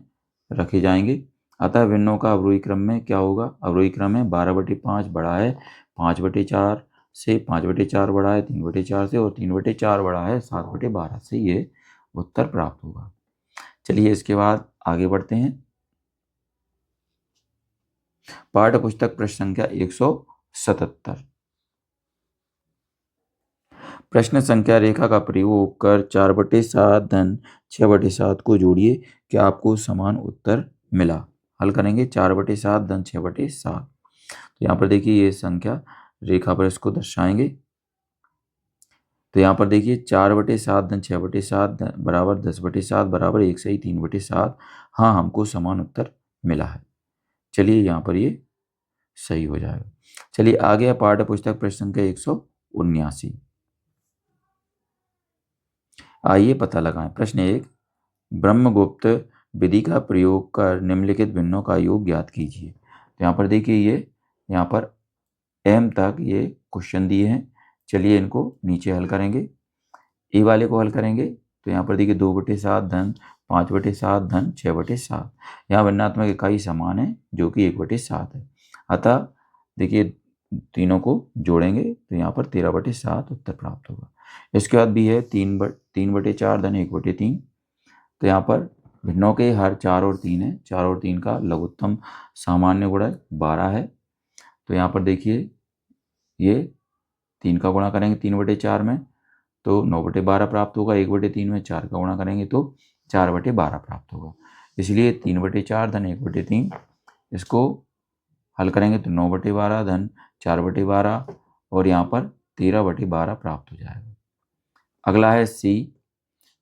रखे जाएंगे। अतः भिन्नों का अवरोही क्रम में क्या होगा? अवरोही क्रम में 12/5 बड़ा है 5/4 से, 5/4 बड़ा है 3/4 से और 3/4 बड़ा है 7/12 से, ये उत्तर प्राप्त होगा। चलिए इसके बाद आगे बढ़ते हैं। पाठ्य पुस्तक प्रश्न संख्या 177। प्रश्न संख्या रेखा का प्रयोग कर 4/7 धन 6/7 को जोड़िए, क्या आपको समान उत्तर मिला? हल करेंगे 4/7 धन 6/7। तो यहाँ पर देखिए ये संख्या रेखा पर इसको दर्शाएंगे। तो यहाँ पर देखिए 4/7 धन 6/7 बराबर 10/7 बराबर 1 सही 3/7। हाँ, हमको समान उत्तर मिला है। चलिए यहाँ पर ये सही हो जाएगा। चलिए आगे है पाठ्य पुस्तक प्रश्न संख्या 179। आइए पता लगाएं। प्रश्न 1, ब्रह्मगुप्त विधि का प्रयोग कर निम्नलिखित भिन्नों का योग ज्ञात कीजिए। तो यहाँ पर देखिए यहाँ पर एम तक ये क्वेश्चन दिए हैं। चलिए इनको नीचे हल करेंगे। ए वाले को हल करेंगे तो यहाँ पर देखिए 2/7 धन 5/7 धन 6/7। यहाँ भिन्नात्मक इकाई समान है जो कि 1/7 है। अतः देखिए तीनों को जोड़ेंगे तो यहाँ पर 13/7 उत्तर प्राप्त होगा। इसके बाद भी है 3/4 धन 1/3। तो यहाँ पर भिन्नों के हर 4 और 3 है, 4 और 3 का लघुत्तम सामान्य गुणज 12 है। तो यहाँ पर देखिए ये 3 का गुणा करेंगे 3/4 में तो 9/12 प्राप्त होगा। 1/3 में 4 का गुणा करेंगे तो 4/12 प्राप्त होगा। इसलिए 3/4 धन 1/3 इसको हल करेंगे तो 9/12 धन 4/12 और यहाँ पर 13/12 प्राप्त हो जाएगा। अगला है सी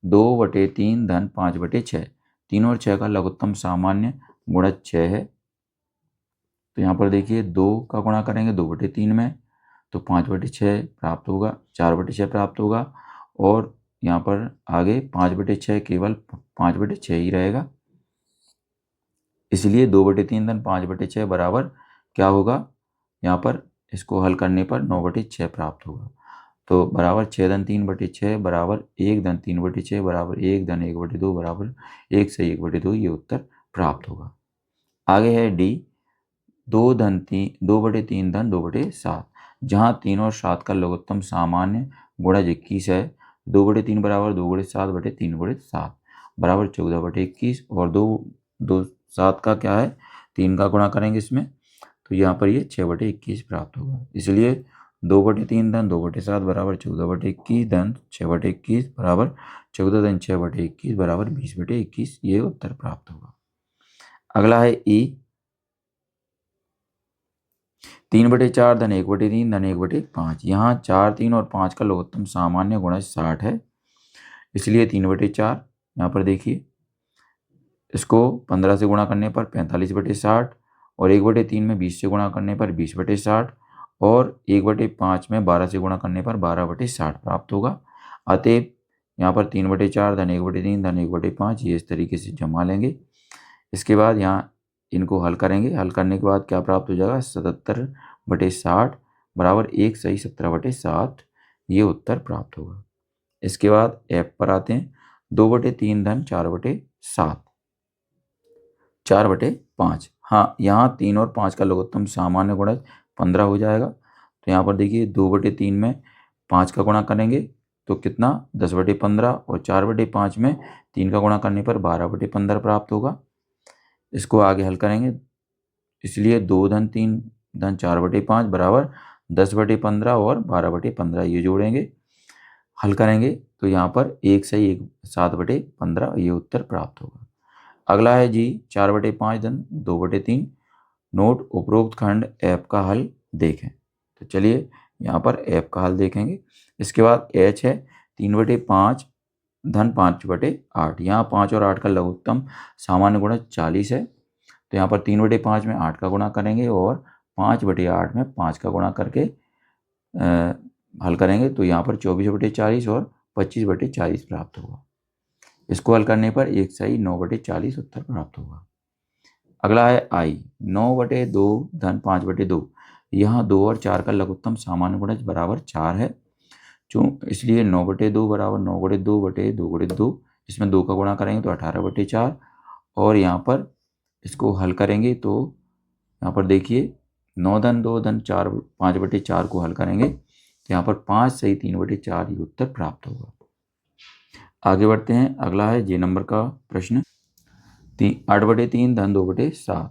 2/3 धन 5/6। 3 और 6 का लघुत्तम सामान्य गुणज 6 है। तो यहाँ पर देखिए 2 का गुणा करेंगे 2/3 में तो 5/6 प्राप्त होगा, 4/6 प्राप्त होगा और यहाँ पर आगे 5/6 केवल 5/6 ही रहेगा। इसलिए 2/3 धन 5/6 बराबर क्या होगा, यहाँ पर इसको हल करने पर 9/6 प्राप्त होगा। तो बराबर 6 धन 3/6 बराबर 1 धन 3/6 बराबर 1 धन 1/2 बराबर 1 से 1/2 ये उत्तर प्राप्त होगा। आगे है डी 2/3 धन 2/7। जहाँ 3 और 7 का लघुत्तम सामान्य गुणज 21 है। 2/3 बराबर 2/7/3/7 बराबर 14/21 और 7 का क्या है 3 का गुणा करेंगे इसमें तो यहाँ पर ये 6/21 प्राप्त होगा। इसलिए 2/3 धन 2/7 बराबर 14/21 धन 6/21 बराबर 14 धन 6/21 बराबर 20/21 ये उत्तर प्राप्त होगा। अगला है ई 3/4 धन 1/3 धन 1/5। यहाँ 4, 3 और 5 का लघुत्तम सामान्य गुणज 60 है। इसलिए 3/4 यहाँ पर देखिए इसको 15 से गुणा करने पर 45/60 और 1/3 में 20 से गुणा करने पर 20/60 और 1/5 में 12 से गुणा करने पर 12/60 प्राप्त होगा। अतएव यहाँ पर 3/4 धन 1/3 धन 1/5 ये इस तरीके से जमा लेंगे। इसके बाद यहाँ इनको हल करेंगे। हल करने के बाद क्या प्राप्त हो जाएगा 77/60 बराबर 1 सही 17/7 ये उत्तर प्राप्त होगा। इसके बाद एफ पर आते हैं 2/3 धन 4/7 4/5। हाँ यहाँ 3 और 5 का लघुत्तम सामान्य गुणज 15 हो जाएगा। तो यहाँ पर देखिए 2/3 में 5 का गुणा करेंगे तो कितना 10/15 और 4/5 में 3 का गुणा करने पर 12/15 प्राप्त होगा। इसको आगे हल करेंगे इसलिए 2 धन 3 धन 4/5 बराबर 10/15 और 12/15 ये जोड़ेंगे हल करेंगे तो यहाँ पर 1 सही 7/15 ये उत्तर प्राप्त होगा। अगला है जी 4/5 धन 2/3। नोट उपरोक्त खंड एफ का हल देखें। तो चलिए यहाँ पर एफ का हल देखेंगे। इसके बाद एच है 3/5 धन 5/8। यहाँ 5 और 8 का लघुत्तम सामान्य गुणज 40 है। तो यहाँ पर 3/5 में 8 का गुणा करेंगे और 5/8 में 5 का गुणा करके हल करेंगे तो यहाँ पर 24/40 और 25/40 प्राप्त होगा। इसको हल करने पर 1 सही 9/40 उत्तर प्राप्त होगा। अगला है आई 9/2 धन 5/2। यहाँ 2 और 4 का लघुत्तम सामान्य गुणज बराबर 4 है। इसलिए 9/2 बराबर 9/2/2/2 इसमें 2 का गुणा करेंगे तो 18/4 और यहाँ पर इसको हल करेंगे तो यहाँ पर देखिए 9 धन 2 धन 4 5/4 को हल करेंगे तो यहाँ पर 5 सही 3/4 ये उत्तर प्राप्त होगा। आगे बढ़ते हैं। अगला है जे नंबर का प्रश्न 8/3 धन 2/7।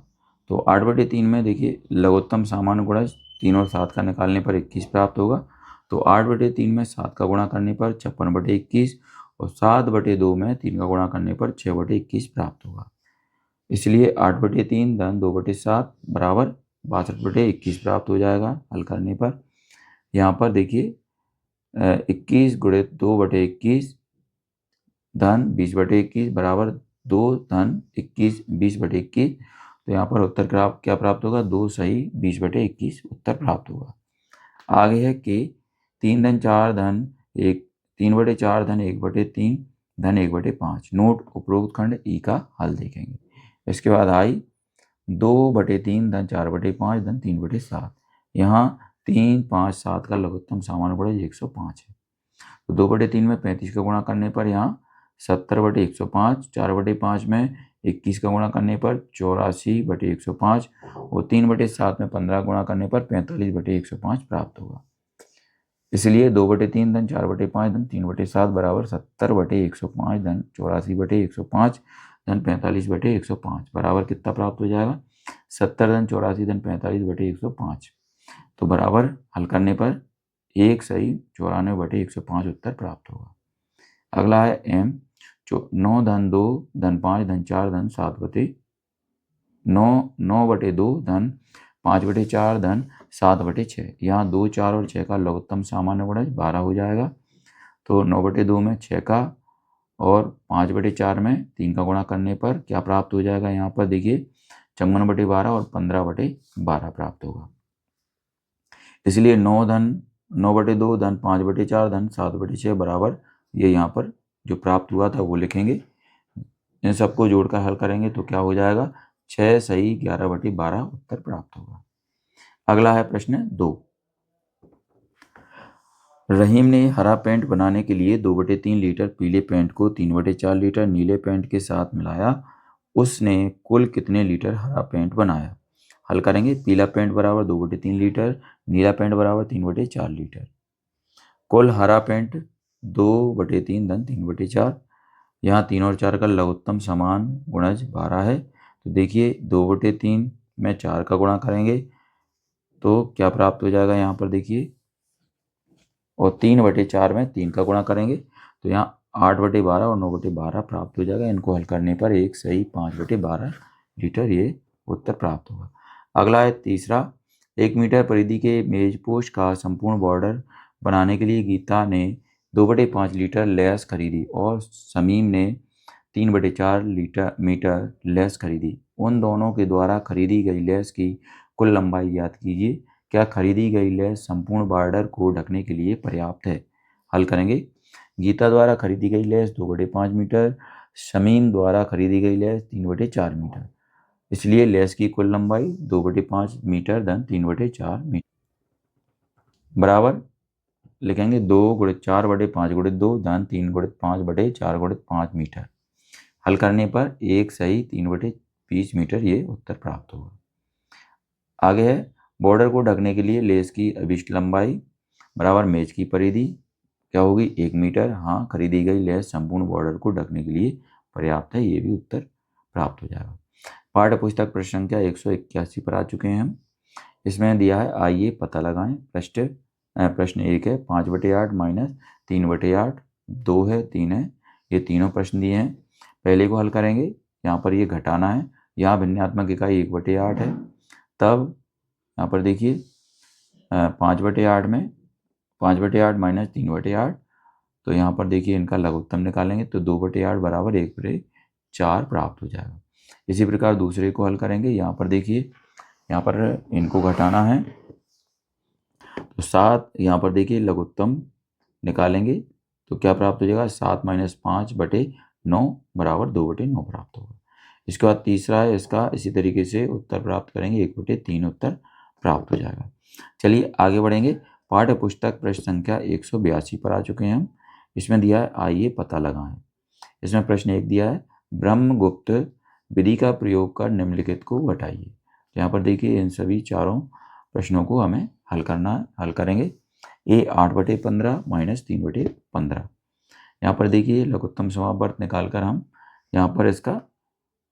तो 8/3 में देखिए लघुत्तम सामान्य गुणज 3 और 7 का निकालने पर 21 प्राप्त होगा। तो 8/3 में 7 का गुणा करने पर 56/21 और 7/2 में 3 का गुणा करने पर 6/21 प्राप्त होगा। इसलिए 8/3 धन 2/7 बराबर 62/21 प्राप्त हो जाएगा हल करने पर। यहाँ पर देखिए 21 गुणित 2/21 धन 20/21 बराबर 2 धन 21 20/21। तो यहाँ पर उत्तर क्या प्राप्त होगा 2 सही 20/21 उत्तर प्राप्त होगा। आगे है कि 3 धन 4 धन 1 3/4 धन 1/3 धन 1/5। नोट उपरोक्त खंड ई का हल देखेंगे। इसके बाद आई 2/3 धन 4/5 धन 3/7। यहाँ 3 5 7 का लघुत्तम सामान्य गुणज 105 है। तो 2/3 में 35 का गुणा करने पर यहाँ 70/105, 4/5 में 21 का गुणा करने पर 84/105 और 3/7 में 15 गुणा करने पर 45/105 प्राप्त होगा। इसलिए 2/3 धन 4/5 धन 3/7 बराबर 70/105 धन 84/105 धन 45/105 बराबर कितना प्राप्त हो जाएगा? 70 धन 84 धन 45/105। तो बराबर हल करने पर 1 सही 94/105 उत्तर प्राप्त होगा। अगला है एम 9 धन 2 धन 5 धन 4 धन 9/2 धन 5/4 धन 7/6। यहाँ 2, 4 और 6 का लघुत्तम सामान्य गुणज 12 हो जाएगा। तो 9/2 में 6 का और 5/4 में 3 का गुणा करने पर क्या प्राप्त हो जाएगा? यहाँ पर देखिए 54/12 और 15/12 प्राप्त होगा। इसलिए 9/2 धन 5/4 धन 7/6 बराबर ये यहाँ पर जो प्राप्त हुआ था वो लिखेंगे। इन सबको जोड़कर हल करेंगे तो क्या हो जाएगा? 6 सही 11/12 उत्तर प्राप्त होगा। अगला है प्रश्न 2। रहीम ने हरा पेंट बनाने के लिए 2/3 लीटर पीले पेंट को 3/4 लीटर नीले पेंट के साथ मिलाया। उसने कुल कितने लीटर हरा पेंट बनाया? हल करेंगे। पीला पेंट बराबर 2/3 लीटर, नीला पेंट बराबर 3/4 लीटर। कुल हरा पेंट 2/3 धन 3/4। यहाँ 3 और 4 का लघुत्तम समान गुणज 12 है। तो देखिए 2/3 में 4 का गुणा करेंगे तो क्या प्राप्त हो जाएगा? यहाँ पर देखिए और 3/4 में 3 का गुणा करेंगे तो यहाँ 8/12 और 9/12 प्राप्त हो जाएगा। इनको हल करने पर 1 सही 5/12 लीटर ये उत्तर प्राप्त होगा। अगला है तीसरा। 1 मीटर परिधि के मेजपोश का संपूर्ण बॉर्डर बनाने के लिए गीता ने 2/5 लीटर लैस खरीदी और समीम ने 3/4 मीटर लैस खरीदी। उन दोनों के द्वारा खरीदी गई लैस की कुल लंबाई ज्ञात कीजिए। क्या खरीदी गई लैस संपूर्ण बॉर्डर को ढकने के लिए पर्याप्त है? हल करेंगे। गीता द्वारा खरीदी गई लैस 2/5 मीटर, शमीम द्वारा खरीदी गई लैस 3/4 मीटर। इसलिए लैस की कुल लंबाई 2/5 मीटर धन 3/4 मीटर बराबर लिखेंगे 2/4/5/2 धन 3/5/4/5 मीटर। हल करने पर 1 सही 3/20 मीटर ये उत्तर प्राप्त होगा। आगे है बॉर्डर को ढकने के लिए लेस की अभिष्ट लंबाई बराबर मेज की परिधि क्या होगी? 1 मीटर। हाँ, खरीदी गई लेस संपूर्ण बॉर्डर को ढकने के लिए पर्याप्त है, ये भी उत्तर प्राप्त हो जाएगा। पाठ्य पुस्तक प्रश्न संख्या 181 पर आ चुके हैं हम। इसमें दिया है आइए पता लगाएं। प्रश्न 1 है 5/8 माइनस 3/8, 2 है 3 है, ये तीनों प्रश्न दिए हैं। पहले को हल करेंगे। यहाँ पर ये घटाना है, यहाँ भिन्नात्मक इकाई 1/8 है। तब यहाँ पर देखिए 5/8 में 5/8 माइनस 3/8, तो यहाँ पर देखिए इनका लघुत्तम निकालेंगे तो 2/8 बराबर 1/4 प्राप्त हो जाएगा। इसी प्रकार दूसरे को हल करेंगे। यहाँ पर देखिए यहाँ पर इनको घटाना है तो 7, यहाँ पर देखिए लघुत्तम निकालेंगे तो क्या प्राप्त हो जाएगा? 7 माइनस 5/9 बराबर 2/9 प्राप्त होगा। इसके बाद तीसरा है इसका इसी तरीके से उत्तर प्राप्त करेंगे 1/3 उत्तर प्राप्त हो जाएगा। चलिए आगे बढ़ेंगे। पाठ्य पुस्तक प्रश्न संख्या 182 पर आ चुके हैं हम। इसमें दिया है आइए पता लगाएं। इसमें प्रश्न 1 दिया है ब्रह्मगुप्त विधि का प्रयोग कर निम्नलिखित को घटाइए। यहाँ पर देखिए इन सभी चारों प्रश्नों को हमें हल करना है। हल करेंगे। ए 8/15 माइनस 3/15। यहाँ पर देखिए लघुत्तम समावर्त निकालकर हम यहाँ पर इसका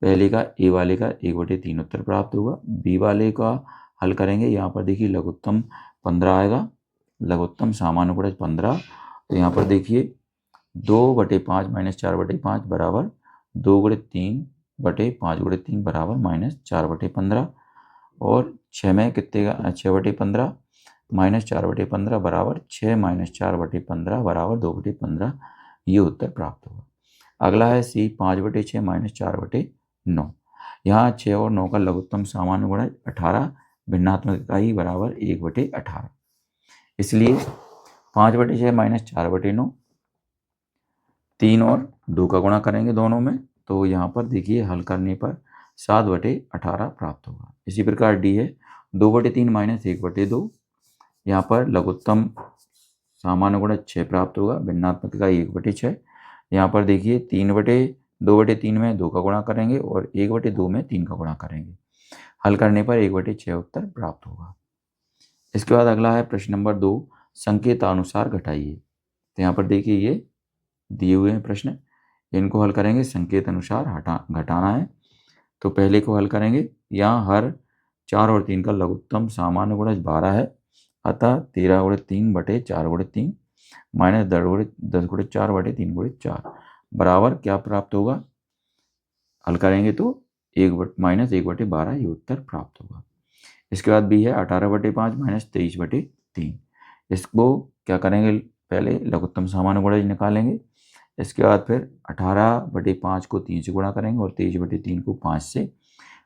पहले का ए वाले का 1/3 उत्तर प्राप्त होगा। बी वाले का हल करेंगे। यहाँ पर देखिए लघुत्तम 15 आएगा, लघुत्तम सामान्य गुणज 15। तो यहाँ पर देखिए 2/5 माइनस 4/5 बराबर 2/3/5/3 बराबर माइनस 4/15 और 6 में कितने का 6/15 माइनस 4/15 बराबर 6 माइनस 4/15 बराबर 2/15 ये उत्तर प्राप्त होगा। अगला है सी 5/6 माइनस 4/9। यहाँ 6 और 9 का लघुत्तम सामान्य गुणज 18, भिन्नात्मक इकाई बराबर 1/18। इसलिए 5/6 माइनस 4/9, 3 और 2 का गुणा करेंगे दोनों में तो यहाँ पर देखिए हल करने पर 7/18 प्राप्त होगा। इसी प्रकार डी है 2/3 माइनस 1/2। यहाँ पर लघुत्तम सामान्य गुणज 6 प्राप्त होगा, भिन्नात्मक इकाई 1/6। यहाँ पर देखिए 2/3 में 2 का गुणा करेंगे और 1/2 में 3 का गुणा करेंगे। हल करने पर 1/6 उत्तर प्राप्त होगा। इसके बाद अगला है प्रश्न नंबर 2, संकेतानुसार घटाइए। तो यहाँ पर देखिए ये दिए हुए हैं प्रश्न, इनको हल करेंगे, संकेत अनुसार घटाना है। तो पहले को हल करेंगे। यहाँ हर 4 और 3 का लघुत्तम सामान्य गुणज 12 है, अतः 13/3/4/3 माइनस 10/4/3/4 बराबर क्या प्राप्त होगा? हल करेंगे तो 1-1/12 ये उत्तर प्राप्त होगा। इसके बाद बी है 18/5 माइनस 23/3। इसको क्या करेंगे? पहले लघुत्तम सामान्य गुणज निकालेंगे। इसके बाद फिर 18/5 को 3 से गुणा करेंगे और 23/3 को 5 से।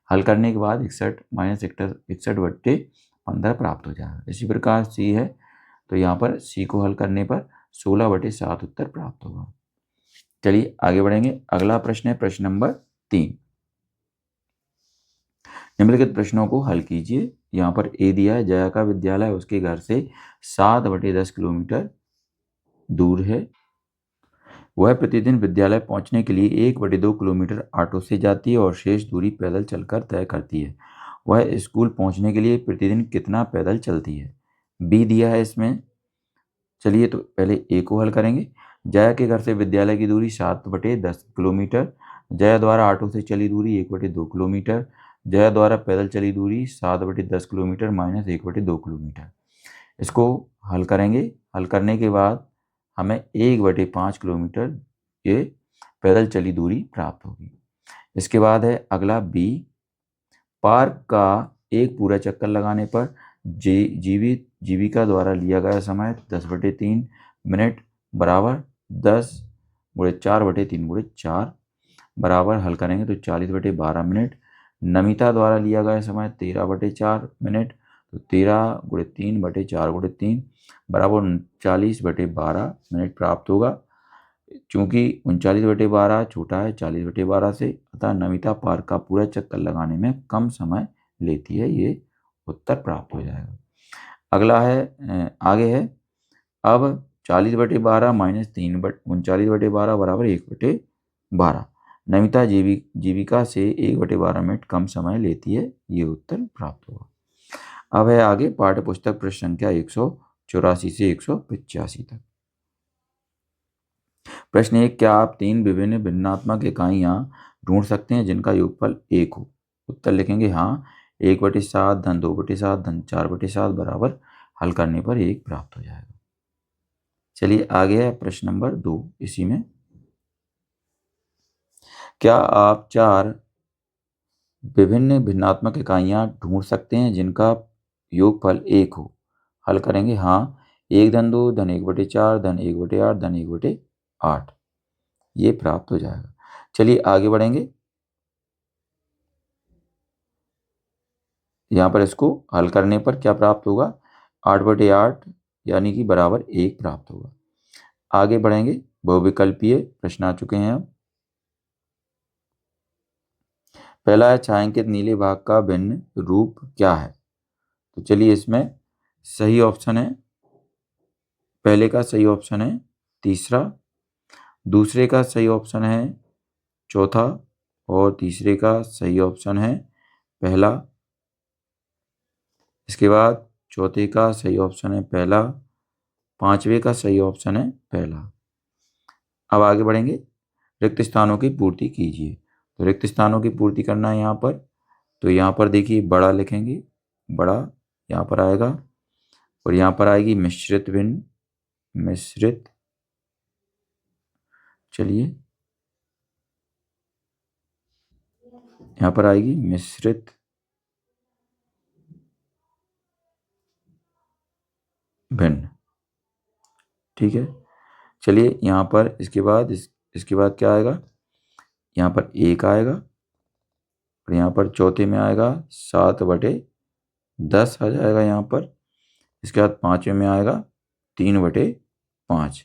हल करने के बाद 61 माइनस 61/15 प्राप्त हो जाएगा। इसी प्रकार सी है, तो यहाँ पर सी को हल करने पर 16/7 उत्तर प्राप्त होगा। चलिए आगे बढ़ेंगे। अगला प्रश्न है प्रश्न नंबर 3। निम्नलिखित प्रश्नों को हल कीजिए। यहाँ पर ए दिया है, जया का विद्यालय उसके घर से 7/10 किलोमीटर दूर है। वह प्रतिदिन विद्यालय पहुंचने के लिए 1/2 किलोमीटर ऑटो से जाती है और शेष दूरी पैदल चलकर तय करती है। वह स्कूल पहुंचने के लिए प्रतिदिन कितना पैदल चलती है? बी दिया है इसमें। चलिए तो पहले ए को हल करेंगे। जया के घर से विद्यालय की दूरी 7/10 किलोमीटर। जया द्वारा ऑटो से चली दूरी 1/2 किलोमीटर। जया द्वारा पैदल चली दूरी 7/10 किलोमीटर माइनस 1/2 किलोमीटर। इसको हल करेंगे। हल करने के बाद हमें 1/5 किलोमीटर ये पैदल चली दूरी प्राप्त होगी। इसके बाद है अगला बी, पार्क का एक पूरा चक्कर लगाने पर जीविका द्वारा लिया गया समय 10/3 मिनट बराबर 10/4/3/4 बराबर। हल करेंगे तो 40/12 मिनट। नमिता द्वारा लिया गया समय 13/4 मिनट, तो 13/3/4/3 बराबर 39/12 मिनट प्राप्त होगा। चूंकि 39/12 छोटा है 40/12 से, अतः नमिता पार्क का पूरा चक्कर लगाने में कम समय लेती है, ये उत्तर प्राप्त हो जाएगा। अगला है आगे है, अब 40/12 माइनस 39/12 बराबर 1/12। नमिता जीविका से 1/12 मिनट कम समय लेती है, ये उत्तर प्राप्त होगा। अब है आगे पाठ्य पुस्तक प्रश्न संख्या 184 से 185 तक। प्रश्न 1, क्या आप 3 विभिन्न भिन्नात्मक इकाइयां ढूंढ सकते हैं जिनका योगफल 1 हो? उत्तर लिखेंगे हाँ, 1/7 धन 2/7 धन 4/7 बराबर। हल करने पर 1 प्राप्त हो जाएगा। चलिए आगे है प्रश्न नंबर 2। इसी में क्या आप 4 विभिन्न भिन्नात्मक इकाइयां ढूंढ सकते हैं जिनका योगफल 1 हो? हल करेंगे हाँ, 1 धन 2 धन 1/4 धन 1/8 धन 1/8 ये प्राप्त हो जाएगा। चलिए आगे बढ़ेंगे। यहाँ पर इसको हल करने पर क्या प्राप्त होगा? 8/8 यानी कि बराबर 1 प्राप्त होगा। आगे बढ़ेंगे। बहुविकल्पीय प्रश्न आ चुके हैं। अब पहला है, छायांकित नीले भाग का भिन्न रूप क्या है? तो चलिए इसमें सही ऑप्शन है, पहले का सही ऑप्शन है तीसरा, दूसरे का सही ऑप्शन है चौथा और तीसरे का सही ऑप्शन है पहला। इसके बाद चौथे का सही ऑप्शन है पहला, पांचवे का सही ऑप्शन है पहला। अब आगे बढ़ेंगे। रिक्त स्थानों की पूर्ति कीजिए। तो रिक्त स्थानों की पूर्ति करना है यहाँ पर, तो यहाँ पर देखिए बड़ा लिखेंगे, बड़ा यहाँ पर आएगा और यहाँ पर आएगी मिश्रित भिन्न, मिश्रित। चलिए यहाँ पर आएगी मिश्रित भिन्न। ठीक है, चलिए यहाँ पर इसके बाद क्या आएगा? यहाँ पर 1 आएगा और यहाँ पर चौथे में आएगा 7/10 आ जाएगा यहाँ पर। इसके बाद पांचवें में आएगा 3/5।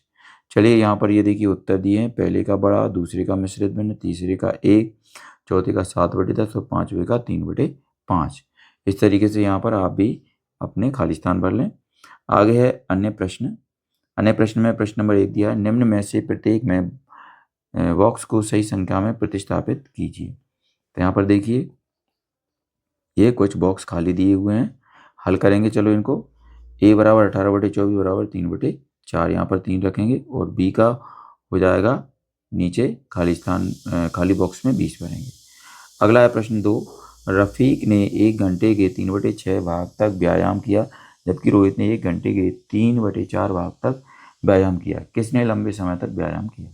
चलिए यहाँ पर ये देखिए उत्तर दिए हैं, पहले का बड़ा, दूसरे का मिश्रित भिन्न, तीसरे का 1, चौथे का 7/10 और पांचवे का 3/5। इस तरीके से यहाँ पर आप भी अपने खाली स्थान भर लें। आगे है अन्य प्रश्न। अन्य प्रश्न में प्रश्न नंबर 1 दिया है, निम्न में से प्रत्येक में बॉक्स को सही संख्या में प्रतिस्थापित कीजिए। तो यहाँ पर देखिए ये कुछ बॉक्स खाली दिए हुए हैं, हल करेंगे। चलो इनको a बराबर 18/24 बराबर 3/4, यहाँ पर 3 रखेंगे और b का हो जाएगा नीचे खाली स्थान, खाली बॉक्स में 20 भरेंगे। अगला है प्रश्न 2, रफ़ीक ने 1 घंटे के 3/6 भाग तक व्यायाम किया जबकि रोहित ने 1 घंटे के 3/4 भाग तक व्यायाम किया। किसने लंबे समय तक व्यायाम किया?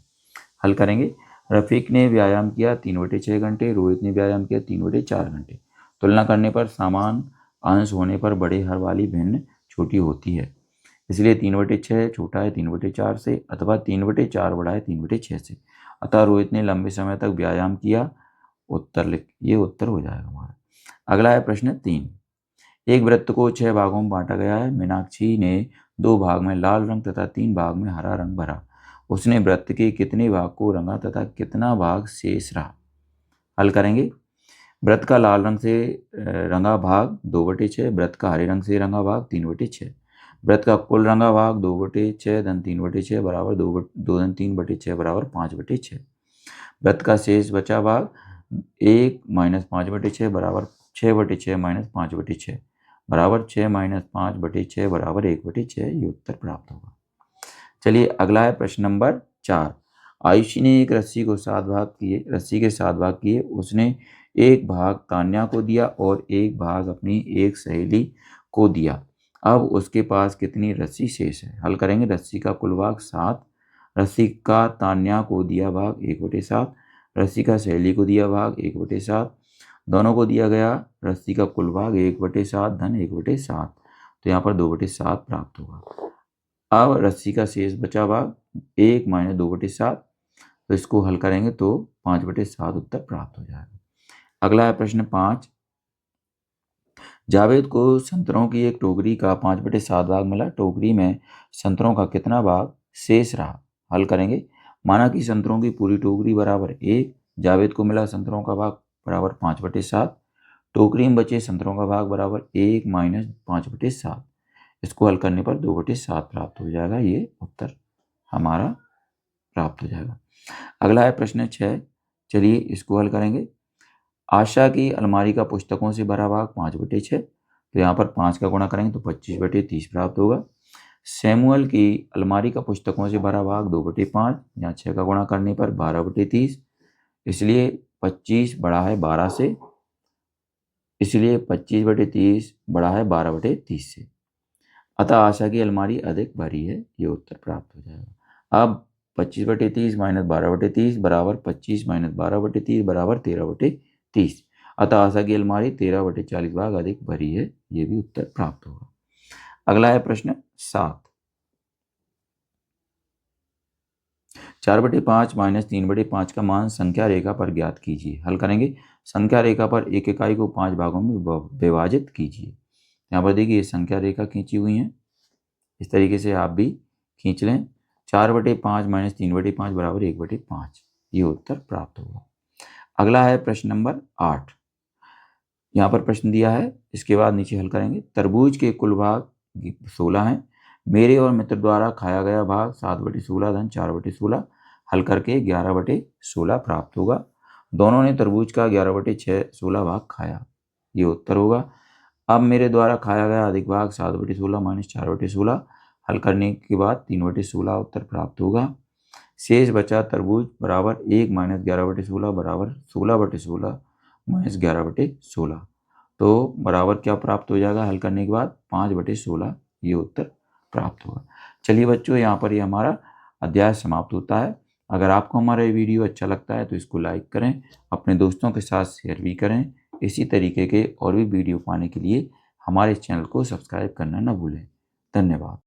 हल करेंगे। रफ़ीक ने व्यायाम किया 3/6 घंटे, रोहित ने व्यायाम किया 3/4 घंटे। तुलना करने पर समान अंश होने पर बड़े हर वाली भिन्न छोटी होती है, इसलिए 3/6 छोटा है 3/4 से, अथवा 3/4 बड़ा है 3/6 से। अतः रोहित ने लंबे समय तक व्यायाम किया। उत्तर लिख, ये उत्तर हो जाएगा हमारा। अगला है प्रश्न 3, एक वृत्त को 6 भागों में बांटा गया है। मीनाक्षी ने 2 भाग में लाल रंग तथा 3 भाग में हरा रंग भरा। उसने वृत्त के कितने भाग को रंगा तथा कितना भाग शेष रहा? हल करेंगे। वृत्त का लाल रंग से रंगा भाग 2/6, वृत्त का हरे रंग से रंगा भाग 3/6, वृत्त का कुल रंगा भाग 2/6 धन 3/6 बराबर 2 धन 3/6 बराबर 5/6। वृत्त का शेष बचा भाग 1 - 5/6 बराबर 6/6 - 5/6 बराबर 6 - 5/6 बराबर 1/6। ये उत्तर प्राप्त होगा। चलिए अगला है प्रश्न नंबर 4, आयुषी ने एक रस्सी को 7 भाग किए, रस्सी के 7 भाग किए। उसने एक भाग तान्या को दिया और एक भाग अपनी एक सहेली को दिया। अब उसके पास कितनी रस्सी शेष है? हल करेंगे। रस्सी का कुल भाग 7, रस्सी का तान्या को दिया भाग 1/7, रस्सी का सहेली को दिया भाग 1/7, दोनों को दिया गया रस्सी का कुल भाग 1/7 धन 1/7, तो यहाँ पर 2/7 प्राप्त होगा। अब रस्सी का शेष बचा भाग 1 - 2/7, तो इसको हल करेंगे तो 5/7 उत्तर प्राप्त हो जाएगा। अगला है प्रश्न 5, जावेद को संतरों की एक टोकरी का 5/7 भाग मिला। टोकरी में संतरों का कितना भाग शेष रहा? हल करेंगे। माना कि संतरों की पूरी टोकरी बराबर 1, जावेद को मिला संतरों का भाग बराबर 5/7, टोकरी में बचे संतरों का भाग बराबर 1 - 5/7। इसको हल करने पर 2/7 प्राप्त हो जाएगा। ये उत्तर हमारा प्राप्त हो जाएगा। अगला है प्रश्न 6, चलिए इसको हल करेंगे। आशा की अलमारी का पुस्तकों से भरा भाग 5/6, तो यहाँ पर 5 का गुणा करेंगे तो 25/30 प्राप्त होगा। सैमुअल की अलमारी का पुस्तकों से भरा भाग 2/5, यहाँ 6 का गुणा करने पर 12/30, इसलिए 25 बड़ा है 12 से, इसलिए 25/30 बड़ा है 12/30 से। अतः आशा की अलमारी अधिक भरी है। ये उत्तर प्राप्त हो जाएगा। अब 25/30 - 12/30 बराबर 25 - 12/30 बराबर 13/30, अतः आशा की अलमारी 13/40 भाग अधिक भरी है। ये भी उत्तर प्राप्त होगा। अगला है प्रश्न 7, 4/5 - 3/5 का मान संख्या रेखा पर ज्ञात कीजिए। हल करेंगे। संख्या रेखा पर एक इकाई को 5 भागों में विभाजित कीजिए। यहाँ पर देखिए संख्या रेखा खींची हुई है, इस तरीके से आप भी खींच लें। 4/5 - 3/5 बराबर 1/5, ये उत्तर प्राप्त होगा। अगला है प्रश्न नंबर 8, यहाँ पर प्रश्न दिया है, इसके बाद नीचे हल करेंगे। तरबूज के कुल भाग 16 हैं। मेरे और मित्र द्वारा खाया गया भाग 7/16 धन 4/16, हल करके 11/16 प्राप्त होगा। दोनों ने तरबूज का 11/16 भाग खाया, ये उत्तर होगा। अब मेरे द्वारा खाया गया अधिक भाग 7/16 - 4/16, हल करने के बाद 3/16 उत्तर प्राप्त होगा। शेष बचा तरबूज बराबर 1 - 11/16 बराबर 16/16 - 11/16, तो बराबर क्या प्राप्त हो जाएगा? हल करने के बाद 5/16, ये उत्तर प्राप्त होगा। चलिए बच्चों, यहाँ पर ये हमारा अध्याय समाप्त होता है। अगर आपको हमारा ये वीडियो अच्छा लगता है तो इसको लाइक करें, अपने दोस्तों के साथ शेयर भी करें। इसी तरीके के और भी वीडियो पाने के लिए हमारे चैनल को सब्सक्राइब करना न भूलें। धन्यवाद।